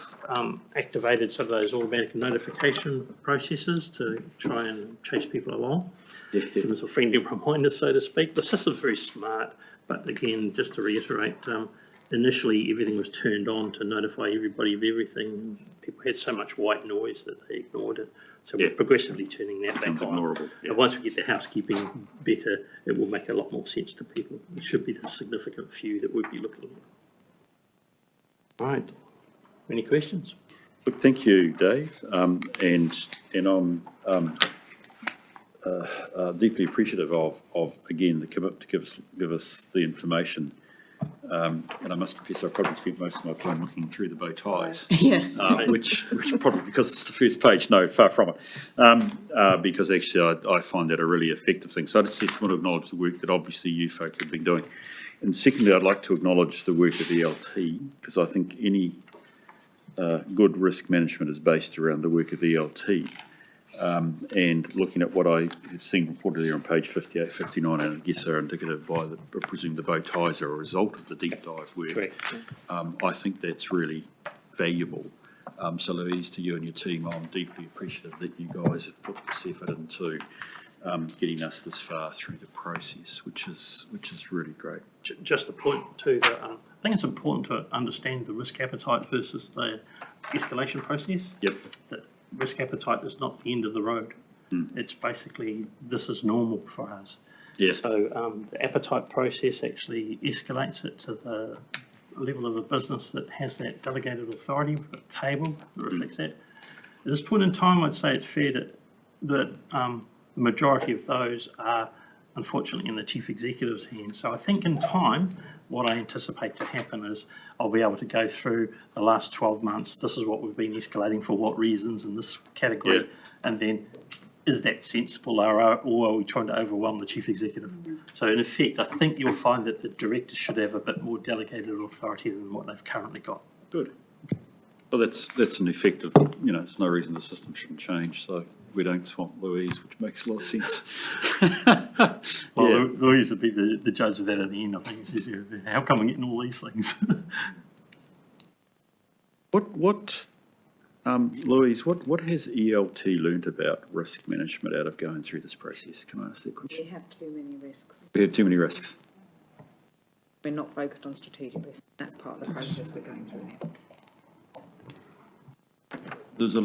activated some of those automatic notification processes to try and chase people along. As a friendly reminder, so to speak. The system's very smart, but again, just to reiterate, initially everything was turned on to notify everybody of everything. People had so much white noise that they ignored it. So we're progressively turning that back on. And once we get the housekeeping better, it will make a lot more sense to people. It should be the significant few that we'd be looking at. All right. Any questions? Look, thank you, Dave, and I'm deeply appreciative of again the commitment to give us the information. And I must confess, I probably spent most of my time looking through the bow ties, which probably because it's the first page. No, far from it, because actually I find that a really effective thing. So I just want to acknowledge the work that obviously you folk have been doing, and secondly, I'd like to acknowledge the work of the ELT, because I think any good risk management is based around the work of the ELT. And looking at what I have seen reported there on page 58, 59, and I guess are indicative by I presume the bow ties are a result of the deep dive work. Correct. I think that's really valuable. So Louise, to you and your team, I'm deeply appreciative that you guys have put this effort into getting us this far through the process, which is really great. Just a point too, that I think it's important to understand the risk appetite versus the escalation process. Yep. That risk appetite is not the end of the road. It's basically, this is normal for us. Yeah. So the appetite process actually escalates it to the level of a business that has that delegated authority with a table that reflects that. At this point in time, I'd say it's fair that the majority of those are unfortunately in the chief executive's hands. So I think in time, what I anticipate to happen is I'll be able to go through the last 12 months. This is what we've been escalating for what reasons in this category. Yeah. And then is that sensible or are we trying to overwhelm the chief executive? So in effect, I think you'll find that the directors should have a bit more delegated authority than what they've currently got. Good. Well, that's an effective, there's no reason the system shouldn't change, so we don't swamp Louise, which makes a lot of sense. Well, Louise would be the judge of that at the end, I think. She's, how come we're getting all these things? Louise, what has ELT learned about risk management out of going through this process? Can I ask that question? We have too many risks. We have too many risks. We're not focused on strategic risks. That's part of the process we're going through now. That was a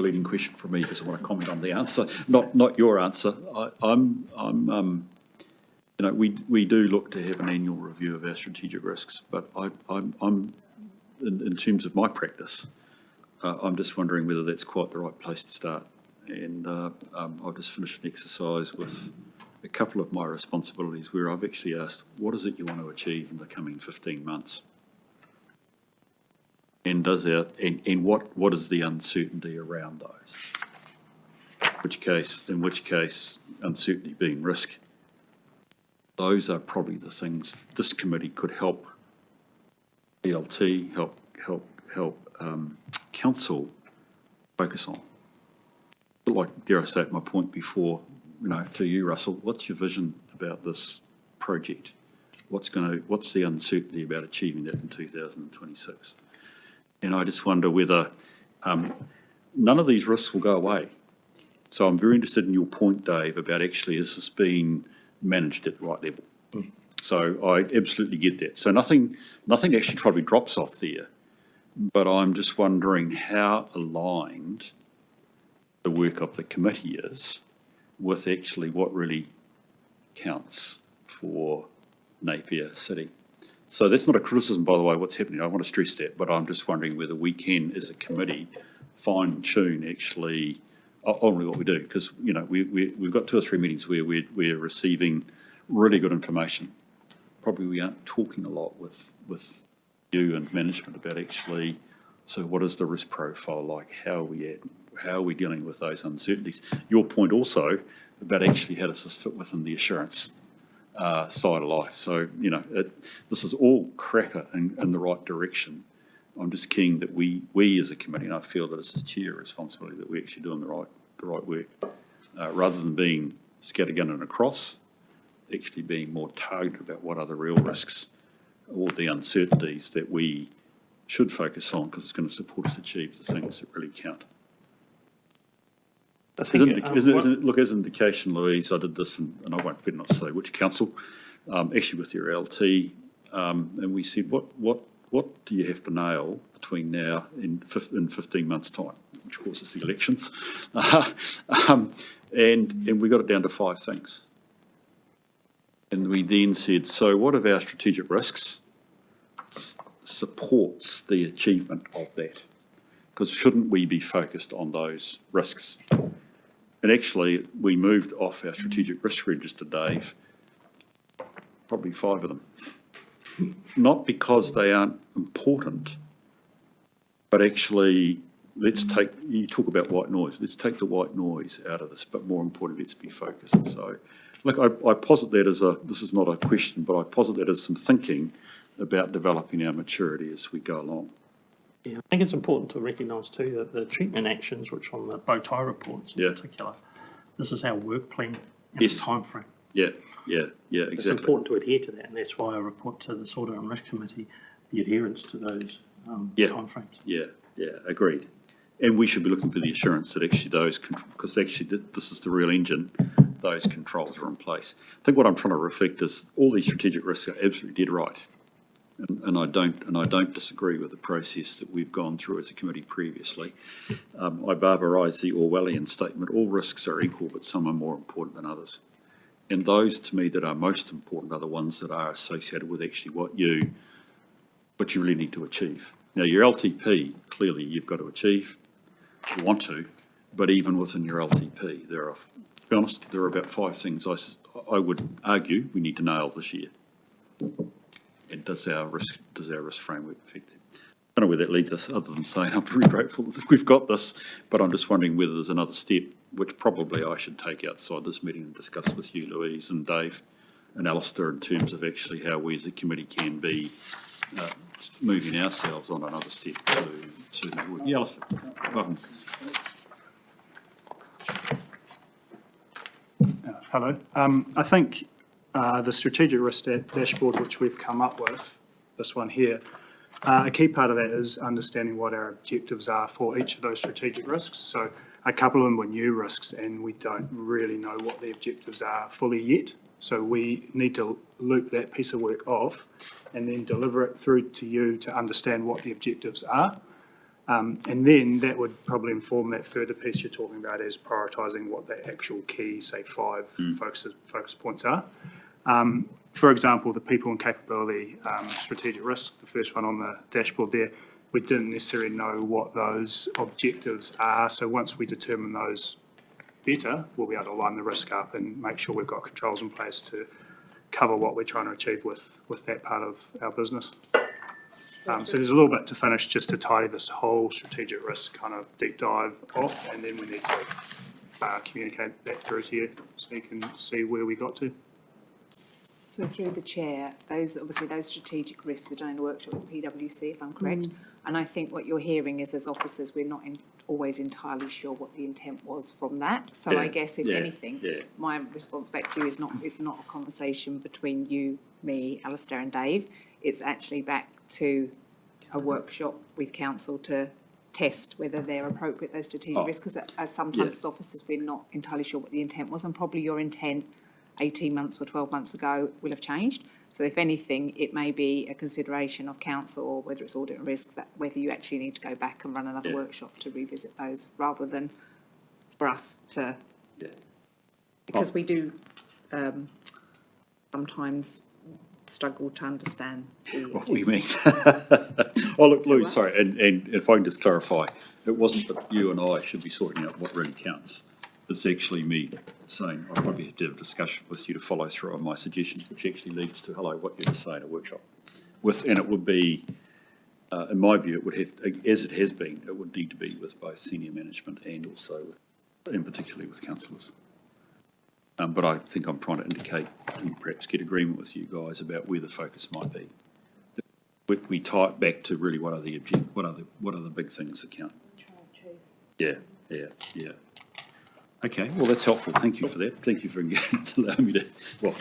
leading question for me because I want to comment on the answer, not your answer. We do look to have an annual review of our strategic risks, but I'm in terms of my practice, I'm just wondering whether that's quite the right place to start. And I've just finished an exercise with a couple of my responsibilities where I've actually asked, what is it you want to achieve in the coming 15 months? And what is the uncertainty around those? In which case, uncertainty being risk. Those are probably the things this committee could help ELT, help council focus on. But like, dare I say, my point before, to you, Russell, what's your vision about this project? What's the uncertainty about achieving that in 2026? And I just wonder whether none of these risks will go away. So I'm very interested in your point, Dave, about actually this has been managed at the right level. So I absolutely get that. So nothing actually probably drops off there. But I'm just wondering how aligned the work of the committee is with actually what really counts for Napier City. So that's not a criticism, by the way, what's happening. I want to stress that, but I'm just wondering whether we can, as a committee, fine-tune actually only what we do, because we've got 2 or 3 meetings where we're receiving really good information probably we aren't talking a lot with you and management about actually, so what is the risk profile like? How are we dealing with those uncertainties? Your point also about actually how does this fit within the assurance side of life. So, this is all cracker in the right direction. I'm just keen that we as a committee, and I feel that it's a chair responsibility, that we're actually doing the right work, rather than being scattergun and across, actually being more targeted about what are the real risks or the uncertainties that we should focus on, because it's going to support us achieve the things that really count. Look, as an indication, Louise, I did this, and I won't better not say which council, actually with your LT, and we said, what do you have to nail between now and in 15 months' time, which of course is the elections, and we got it down to 5 things. And we then said, so what of our strategic risks supports the achievement of that? Because shouldn't we be focused on those risks? And actually, we moved off our strategic risk register, Dave, probably 5 of them. Not because they aren't important, but actually, you talk about white noise, let's take the white noise out of this, but more importantly, let's be focused. So, look, I posit that this is not a question, but I posit that as some thinking about developing our maturity as we go along. Yeah, I think it's important to recognise too that the treatment actions, which on the bow tie reports in particular, this is our work plan and the timeframe. Yeah, exactly. It's important to adhere to that, and that's why I report to the Audit and Risk Committee the adherence to those timeframes. Yeah, agreed. And we should be looking for the assurance that actually because actually this is the real engine, those controls are in place. I think what I'm trying to reflect is all these strategic risks are absolutely dead right. And I don't disagree with the process that we've gone through as a committee previously. I barbarise the Orwellian statement, all risks are equal, but some are more important than others. And those to me that are most important are the ones that are associated with actually what you really need to achieve. Now your LTP, clearly you've got to achieve, you want to, but even within your LTP, to be honest, there are about 5 things I would argue we need to nail this year. And does our risk framework affect it? I don't know where that leads us, other than saying I'm very grateful that we've got this, but I'm just wondering whether there's another step, which probably I should take outside this meeting and discuss with you, Louise and Dave and Alistair, in terms of actually how we as a committee can be moving ourselves on another step to work. Yeah, Alistair, welcome. Hello. I think the strategic risk dashboard which we've come up with, this one here, a key part of that is understanding what our objectives are for each of those strategic risks. So a couple of them were new risks and we don't really know what the objectives are fully yet. So we need to loop that piece of work off and then deliver it through to you to understand what the objectives are. And then that would probably inform that further piece you're talking about as prioritising what the actual key, say 5 focus points are. For example, the people and capability strategic risk, the first one on the dashboard there, we didn't necessarily know what those objectives are. So once we determine those better, we'll be able to line the risk up and make sure we've got controls in place to cover what we're trying to achieve with that part of our business. So there's a little bit to finish just to tidy this whole strategic risk kind of deep dive off, and then we need to communicate that through to you so you can see where we got to. So through the chair, those strategic risks were done in a workshop with PwC, if I'm correct. And I think what you're hearing is, as officers, we're not always entirely sure what the intent was from that. So I guess, if anything, my response back to you is it's not a conversation between you, me, Alistair and Dave. It's actually back to a workshop with council to test whether they're appropriate, those strategic risks, because as sometimes as officers, we're not entirely sure what the intent was, and probably your intent 18 months or 12 months ago will have changed. So if anything, it may be a consideration of council, or whether it's audit and risk, that whether you actually need to go back and run another workshop to revisit those, rather than for us to, because we do sometimes struggle to understand what we mean. Oh, look, Lou, sorry, and if I can just clarify, it wasn't that you and I should be sorting out what really counts. It's actually me saying, I probably had to have a discussion with you to follow through on my suggestions, which actually leads to, hello, what you're saying, a workshop. And it would be, in my view, it would have, as it has been, it would need to be with both senior management and also, and particularly with councillors. But I think I'm trying to indicate and perhaps get agreement with you guys about where the focus might be. We tie it back to really what are the big things that count. Yeah. Okay, well, that's helpful. Thank you for that. Thank you for allowing me to, well,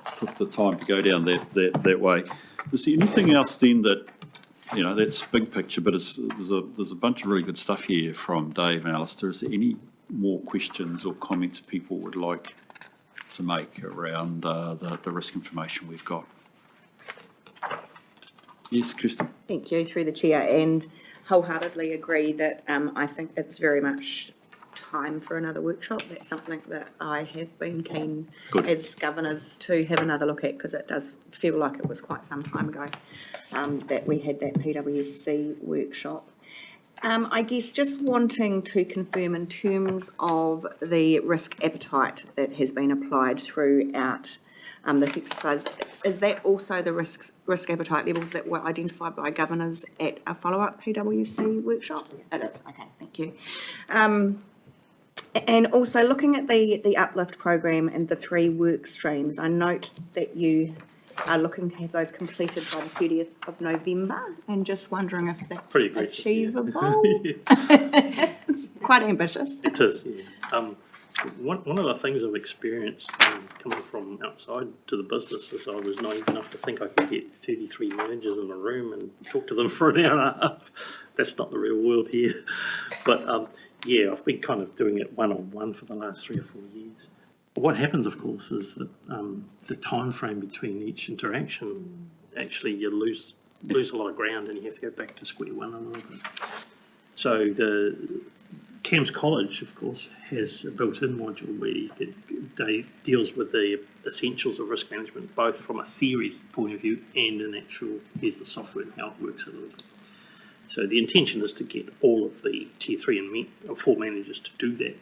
I took the time to go down that way. Is there anything else then that, you know, that's big picture, but there's a bunch of really good stuff here from Dave and Alistair. Is there any more questions or comments people would like to make around the risk information we've got? Yes, Kirsten. Thank you, through the chair, and wholeheartedly agree that I think it's very much time for another workshop. That's something that I have been keen as governors to have another look at, because it does feel like it was quite some time ago that we had that PwC workshop. I guess just wanting to confirm in terms of the risk appetite that has been applied throughout this exercise, is that also the risk appetite levels that were identified by governors at a follow-up PwC workshop? It is, okay, thank you. And also looking at the Uplift program and the 3 work streams, I note that you are looking to have those completed by the 30th of November, and just wondering if that's achievable. It's quite ambitious. It is, yeah. One of the things I've experienced coming from outside to the business is I was naive enough to think I could get 33 managers in a room and talk to them for an hour and a half. That's not the real world here. But yeah, I've been kind of doing it one-on-one for the last 3 or 4 years. What happens, of course, is that the time frame between each interaction, actually you lose a lot of ground and you have to go back to square one a little bit. So the CAMS College, of course, has a built-in module where it deals with the essentials of risk management, both from a theory point of view and an actual, here's the software and how it works a little bit. So the intention is to get all of the Tier 3 and 4 managers to do that.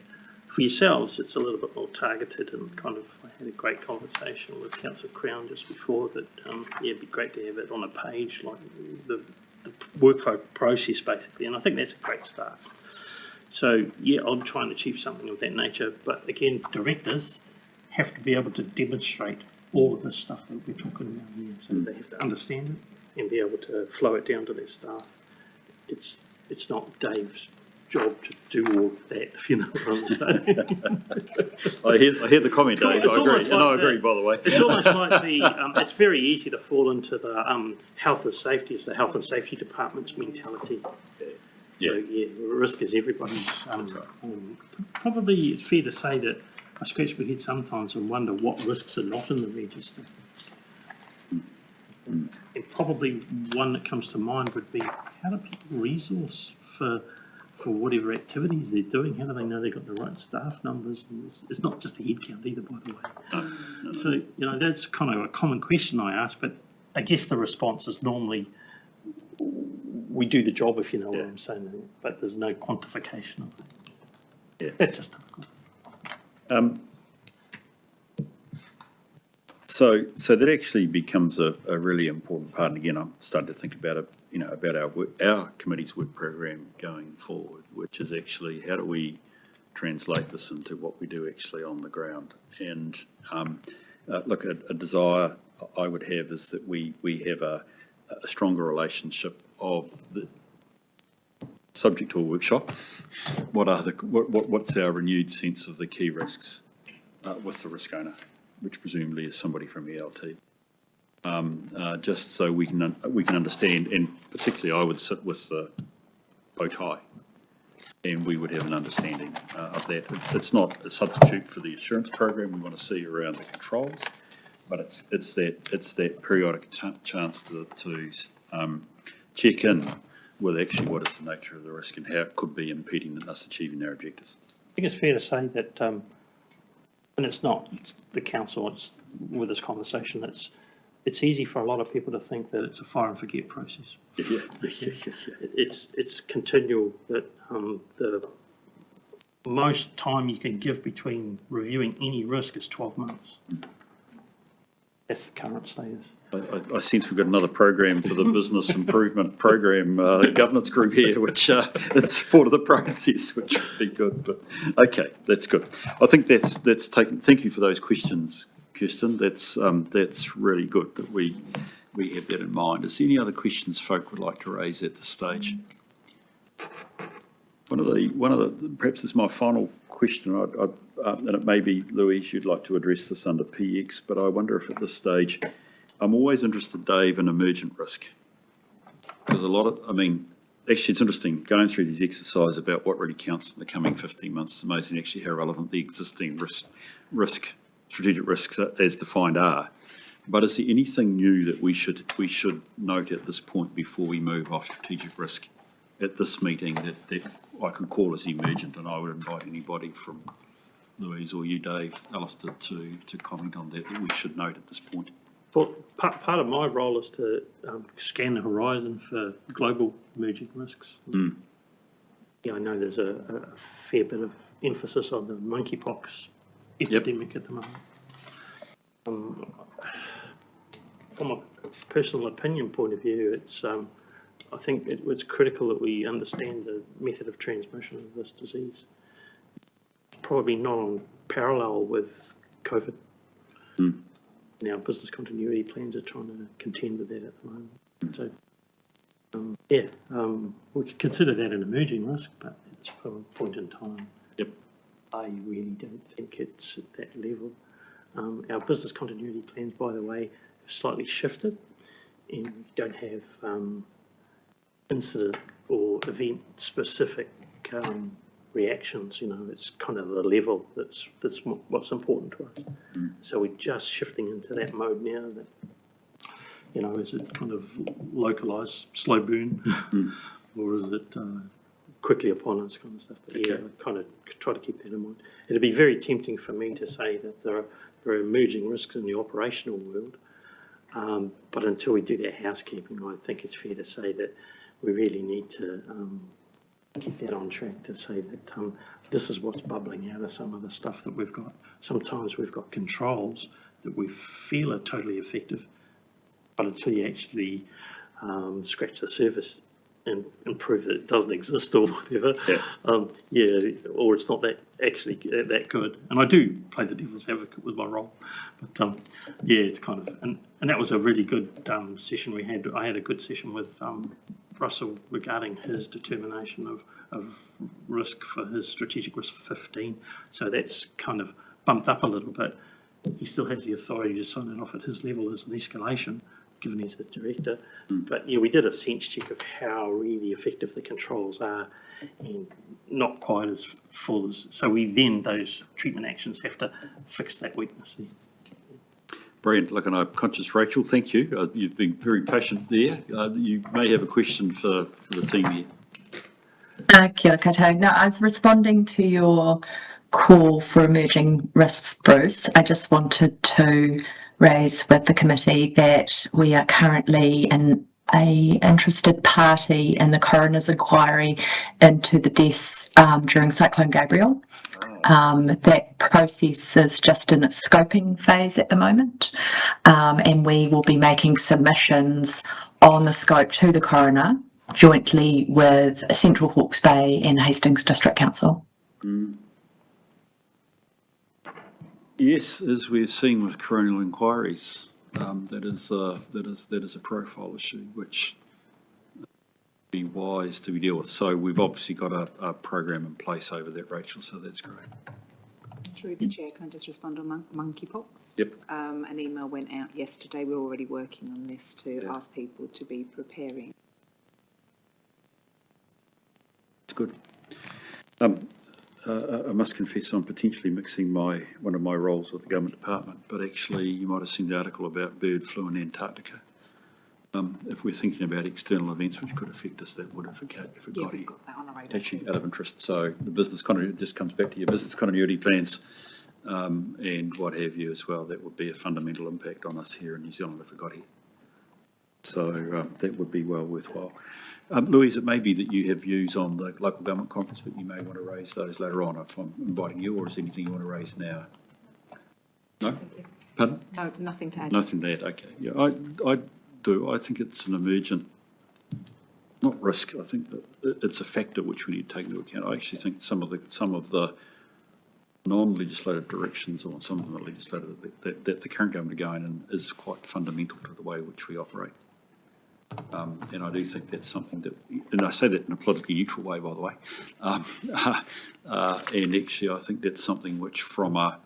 For yourselves, it's a little bit more targeted, and kind of, I had a great conversation with Councillor Crown just before that, yeah, it'd be great to have it on a page, like the workflow process basically, and I think that's a great start. So yeah, I'll try and achieve something of that nature, but again, directors have to be able to demonstrate all of this stuff that we're talking about here, so they have to understand it and be able to flow it down to their staff. It's not Dave's job to do all of that, if you know what I'm saying. I hear the comment, Dave. I agree, and I agree, by the way. It's almost like it's very easy to fall into the health and safety. It's the health and safety department's mentality. So yeah, risk is everybody's. Probably it's fair to say that I scratch my head sometimes and wonder what risks are not in the register. And probably one that comes to mind would be, how do people resource for whatever activities they're doing? How do they know they've got the right staff numbers? And it's not just the head count either, by the way. No. So, you know, that's kind of a common question I ask, but I guess the response is normally, we do the job, if you know what I'm saying, but there's no quantification of it. Yeah. That's just So that actually becomes a really important part, and again, I'm starting to think about it, you know, about our committee's work program going forward, which is actually how do we translate this into what we do actually on the ground. And look, a desire I would have is that we have a stronger relationship of the subject to a workshop. What's our renewed sense of the key risks with the risk owner, which presumably is somebody from ELT, just so we can understand, and particularly I would sit with the bow tie, and we would have an understanding of that. It's not a substitute for the assurance program we want to see around the controls, but it's that periodic chance to check in with actually what is the nature of the risk and how it could be impeding us achieving our objectives. I think it's fair to say that, and it's not the council, it's with this conversation, it's easy for a lot of people to think that it's a fire and forget process. It's continual, that most time you can give between reviewing any risk is 12 months. That's the current status. I sense we've got another program for the business improvement program governance group here, which in support of the process, which would be good. But okay, that's good. I think that's taken. Thank you for those questions, Kirsten. That's really good that we have that in mind. Is there any other questions folk would like to raise at this stage? One of the perhaps this is my final question, and it may be, Louise, you'd like to address this under PX, but I wonder if at this stage, I'm always interested, Dave, in emergent risk. There's a lot of, actually it's interesting going through these exercises about what really counts in the coming 15 months. It's amazing actually how relevant the existing strategic risks as defined are. But is there anything new that we should note at this point before we move off strategic risk at this meeting that I could call as emergent, and I would invite anybody from Louise or you, Dave, Alistair, to comment on that we should note at this point? Well, part of my role is to scan the horizon for global emerging risks. Yeah, I know there's a fair bit of emphasis on the monkeypox epidemic at the moment. From a personal opinion point of view, it's I think it's critical that we understand the method of transmission of this disease. Probably not on parallel with COVID. Now, business continuity plans are trying to contend with that at the moment. So, we could consider that an emerging risk, but at this point in time, I really don't think it's at that level. Our business continuity plans, by the way, have slightly shifted, and we don't have incident or event specific reactions. It's kind of the level that's what's important to us. So we're just shifting into that mode now that, is it kind of localised slow burn or is it quickly upon us kind of stuff? But yeah, I kind of try to keep that in mind. It'd be very tempting for me to say that there are emerging risks in the operational world, but until we do that housekeeping, I think it's fair to say that we really need to get that on track to say that this is what's bubbling out of some of the stuff that we've got. Sometimes we've got controls that we feel are totally effective, but until you actually scratch the surface and prove that it doesn't exist or whatever, or it's not that actually that good. And I do play the devil's advocate with my role, but it's kind of, and that was a really good session we had. I had a good session with Russell regarding his determination of risk for his strategic risk 15. So that's kind of bumped up a little bit. He still has the authority to sign it off at his level as an escalation, given he's the director. But we did a sense check of how really effective the controls are, and not quite as full as, so those treatment actions have to fix that weakness there. Brilliant. Look, and I'm conscious, Rachel, thank you. You've been very patient there. You may have a question for the team here. Kia ora koutou. No, I was responding to your call for emerging risks, Bruce. I just wanted to raise with the committee that we are currently an interested party in the coroner's inquiry into the deaths during Cyclone Gabriel. That process is just in its scoping phase at the moment, and we will be making submissions on the scope to the coroner jointly with Central Hawke's Bay and Hastings District Council. Yes, as we're seeing with coronial inquiries, that is a profile issue which would be wise to deal with. So we've obviously got a program in place over that, Rachel. So that's great. Through the chair, can I just respond on monkeypox? Yep. An email went out yesterday. We're already working on this to ask people to be preparing. It's good. I must confess I'm potentially mixing one of my roles with the government department, but actually you might have seen the article about bird flu in Antarctica. If we're thinking about external events which could affect us, that would if it got here. Got that on our radar. Actually out of interest. So the business continuity just comes back to your business continuity plans and what have you as well. That would be a fundamental impact on us here in New Zealand if it got here. So that would be well worthwhile. Louise, it may be that you have views on the local government conference, but you may want to raise those later on if I'm inviting you, or is there anything you want to raise now? No? Pardon? No, nothing to add. Nothing to add, okay. Yeah, I do. I think it's an emergent, not risk, I think that it's a factor which we need to take into account. I actually think some of the non-legislative directions, or some of them are legislative, that the current government are going in is quite fundamental to the way in which we operate. And I do think that's something that, and I say that in a politically neutral way, by the way, and actually I think that's something which from a,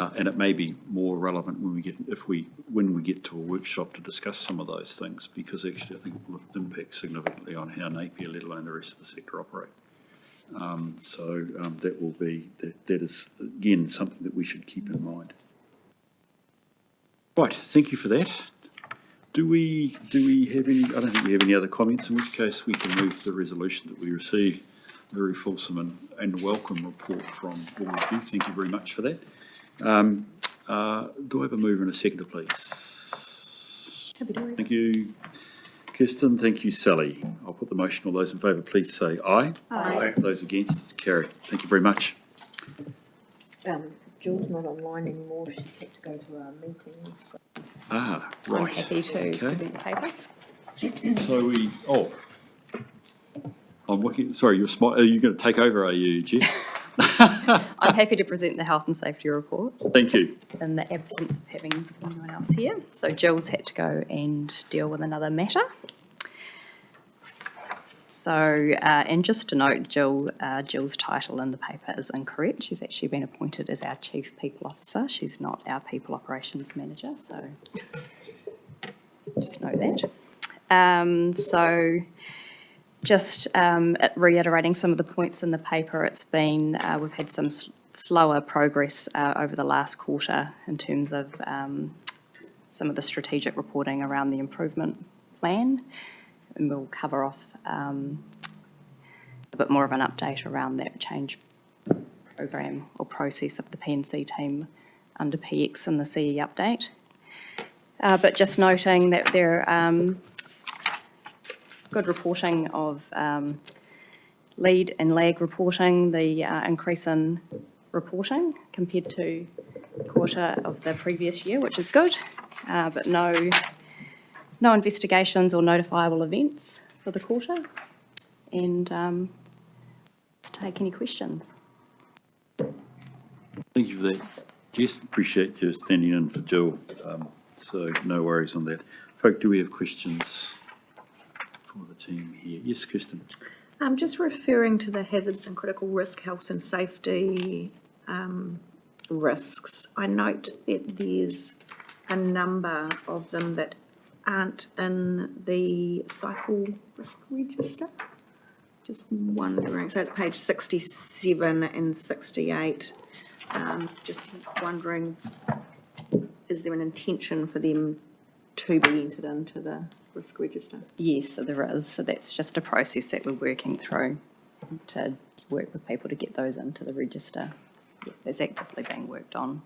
and it may be more relevant when we get to a workshop to discuss some of those things, because actually I think it will impact significantly on how Napier, let alone the rest of the sector, operate. That will be, that is again something that we should keep in mind. Right, thank you for that. Do we have any, I don't think we have any other comments, in which case we can move to the resolution that we received. Very fulsome and welcome report from all of you. Thank you very much for that. Do I have a mover and a seconder, please? Thank you, Kirsten. Thank you, Sally. I'll put the motion. All those in favour, please say aye. Aye. Those against, it's carried. Thank you very much. Jill's not online anymore, she's had to go to our meeting, so. Right. I'm happy to Okay. present the paper. So I'm looking, sorry, you're smart. Are you going to take over, are you, Jess? I'm happy to present the health and safety report Thank you. in the absence of having anyone else here. So Jill's had to go and deal with another matter. So, and just to note, Jill's title in the paper is incorrect. She's actually been appointed as our Chief People Officer. She's not our People Operations Manager, so just know that. So just reiterating some of the points in the paper, it's been, we've had some slower progress over the last quarter in terms of some of the strategic reporting around the improvement plan. And we'll cover off a bit more of an update around that change program or process of the P&C team under PX in the CE update. But just noting that there good reporting of lead and lag reporting, the increase in reporting compared to the quarter of the previous year, which is good, but no investigations or notifiable events for the quarter. And let's take any questions. Thank you for that, Jess. Appreciate you standing in for Jill. So no worries on that. Folk, do we have questions for the team here? Yes, Kirsten. Just referring to the hazards and critical risk, health and safety risks, I note that there's a number of them that aren't in the cycle risk register. Just wondering, so it's page 67 and 68. Just wondering, is there an intention for them to be entered into the risk register? Yes, so there is. So that's just a process that we're working through to work with people to get those into the register. It's actively being worked on.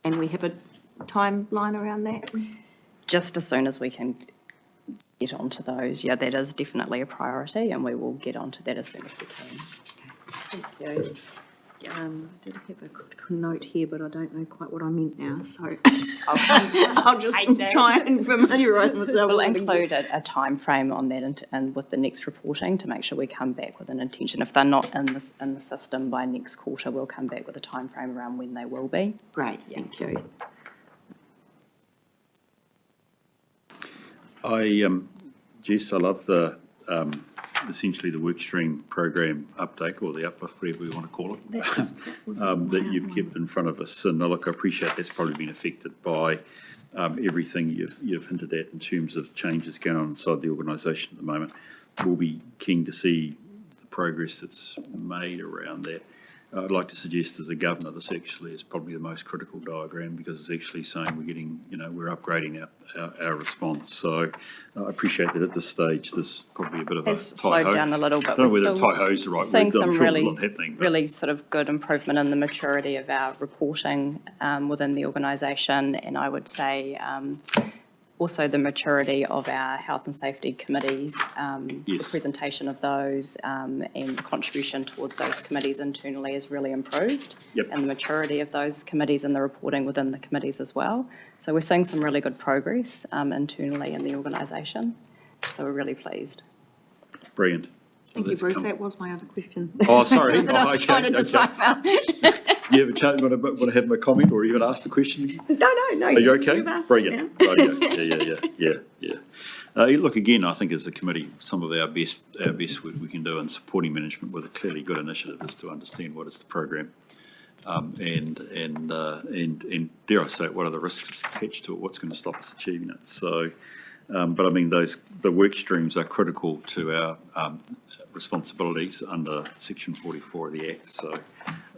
And we have a timeline around that? Just as soon as we can get onto those. Yeah, that is definitely a priority, and we will get onto that as soon as we can. Thank you. I did have a critical note here, but I don't know quite what I meant now, so I'll just try and familiarise myself. We'll include a time frame on that and with the next reporting to make sure we come back with an intention. If they're not in the system by next quarter, we'll come back with a time frame around when they will be. Great, thank you. Jess, I love the essentially the workstream program update, or the uplift, whatever we want to call it, that you've kept in front of us. And look, I appreciate that's probably been affected by everything you've hinted at in terms of changes going on inside the organisation at the moment. We'll be keen to see the progress that's made around that. I'd like to suggest as a governor, this actually is probably the most critical diagram, because it's actually saying we're getting, we're upgrading our response. So I appreciate that at this stage, there's probably a bit of It's slowed down a little bit. I don't know whether tight-ho is the right word. Seeing I'm some sure there's a lot happening. really sort of good improvement in the maturity of our reporting within the organisation, and I would say also the maturity of our health and safety committees, the presentation of those, and the contribution towards those committees internally is really improved. Yep. And the maturity of those committees and the reporting within the committees as well. So we're seeing some really good progress internally in the organisation. So we're really pleased. Brilliant. Thank you, Bruce. That was my other question. Oh, sorry. That I was Okay, trying to okay. decipher. You have a chance, want to have a comment or even ask the question? No. Are you okay? You've asked it Brilliant. now. Rightio. Yeah. Look, again, I think as a committee, some of our best work we can do in supporting management with a clearly good initiative is to understand what is the program, and dare I say it, what are the risks attached to it, what's going to stop us achieving it. So, but I mean, the work streams are critical to our responsibilities under Section 44 of the Act. So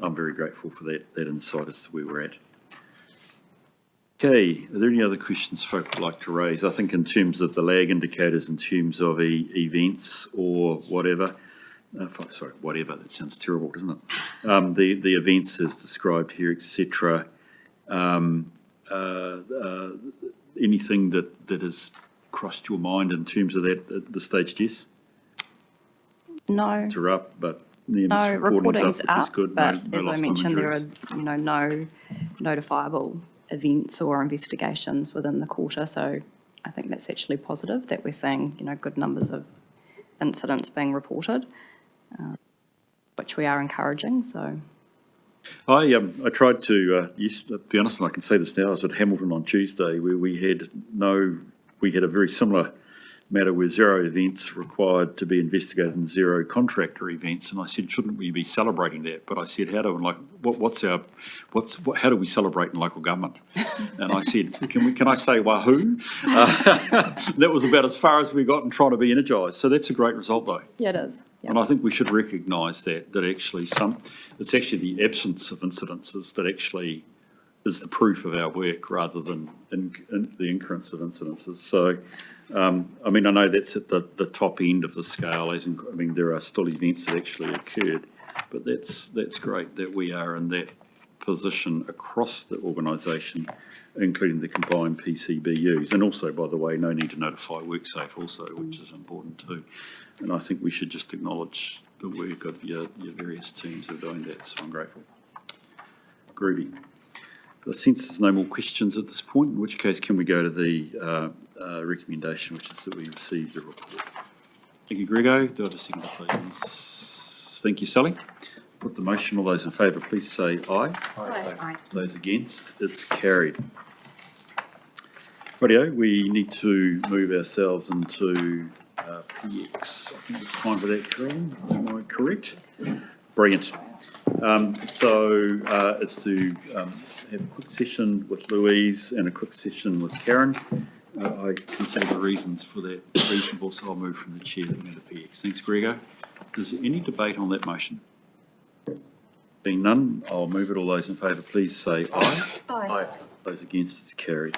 I'm very grateful for that insight as to where we're at. Okay, are there any other questions folk would like to raise? I think in terms of the lag indicators, in terms of events or whatever, whatever, that sounds terrible, doesn't it? The events as described here, etc. Anything that has crossed your mind in terms of that at this stage, Jess? No. It's up, but the No, reporting's up, which is up, good. but No as I lost time mentioned, there are, injuries. no notifiable events or investigations within the quarter. So I think that's actually positive that we're seeing, good numbers of incidents being reported, which we are encouraging. So I tried to, to be honest, and I can say this now, I was at Hamilton on Tuesday where we had a very similar matter where 0 events required to be investigated and 0 contractor events, and I said, shouldn't we be celebrating that? But I said, how do we celebrate in local government? And I said, can I say wahoo? That was about as far as we got in trying to be energised. So that's a great result, though. yeah, it is. Yeah. And I think we should recognise that actually it's actually the absence of incidences that actually is the proof of our work rather than the incurrence of incidences. So, I know that's at the top end of the scale. There are still events that actually occurred, but that's great that we are in that position across the organisation, including the combined PCBUs. And also, by the way, no need to notify WorkSafe also, which is important too. And I think we should just acknowledge the work of your various teams who are doing that, so I'm grateful. Groovy. I sense there's no more questions at this point, in which case can we go to the recommendation, which is that we receive the report. Thank you, Grego. Do I have a second, please? Thank you, Sally. Put the motion. All those in favour, please say aye. Aye. Those against, it's carried. Rightio, we need to move ourselves into PX. I think it's time for that, Caroline. Am I correct? Brilliant. So it's to have a quick session with Louise and a quick session with Karen. I consider the reasons for that reasonable, so I'll move from the chair to PX. Thanks, Grego. Is there any debate on that motion? Being none, I'll move it. All those in favour, please say aye. Aye. Those against, it's carried.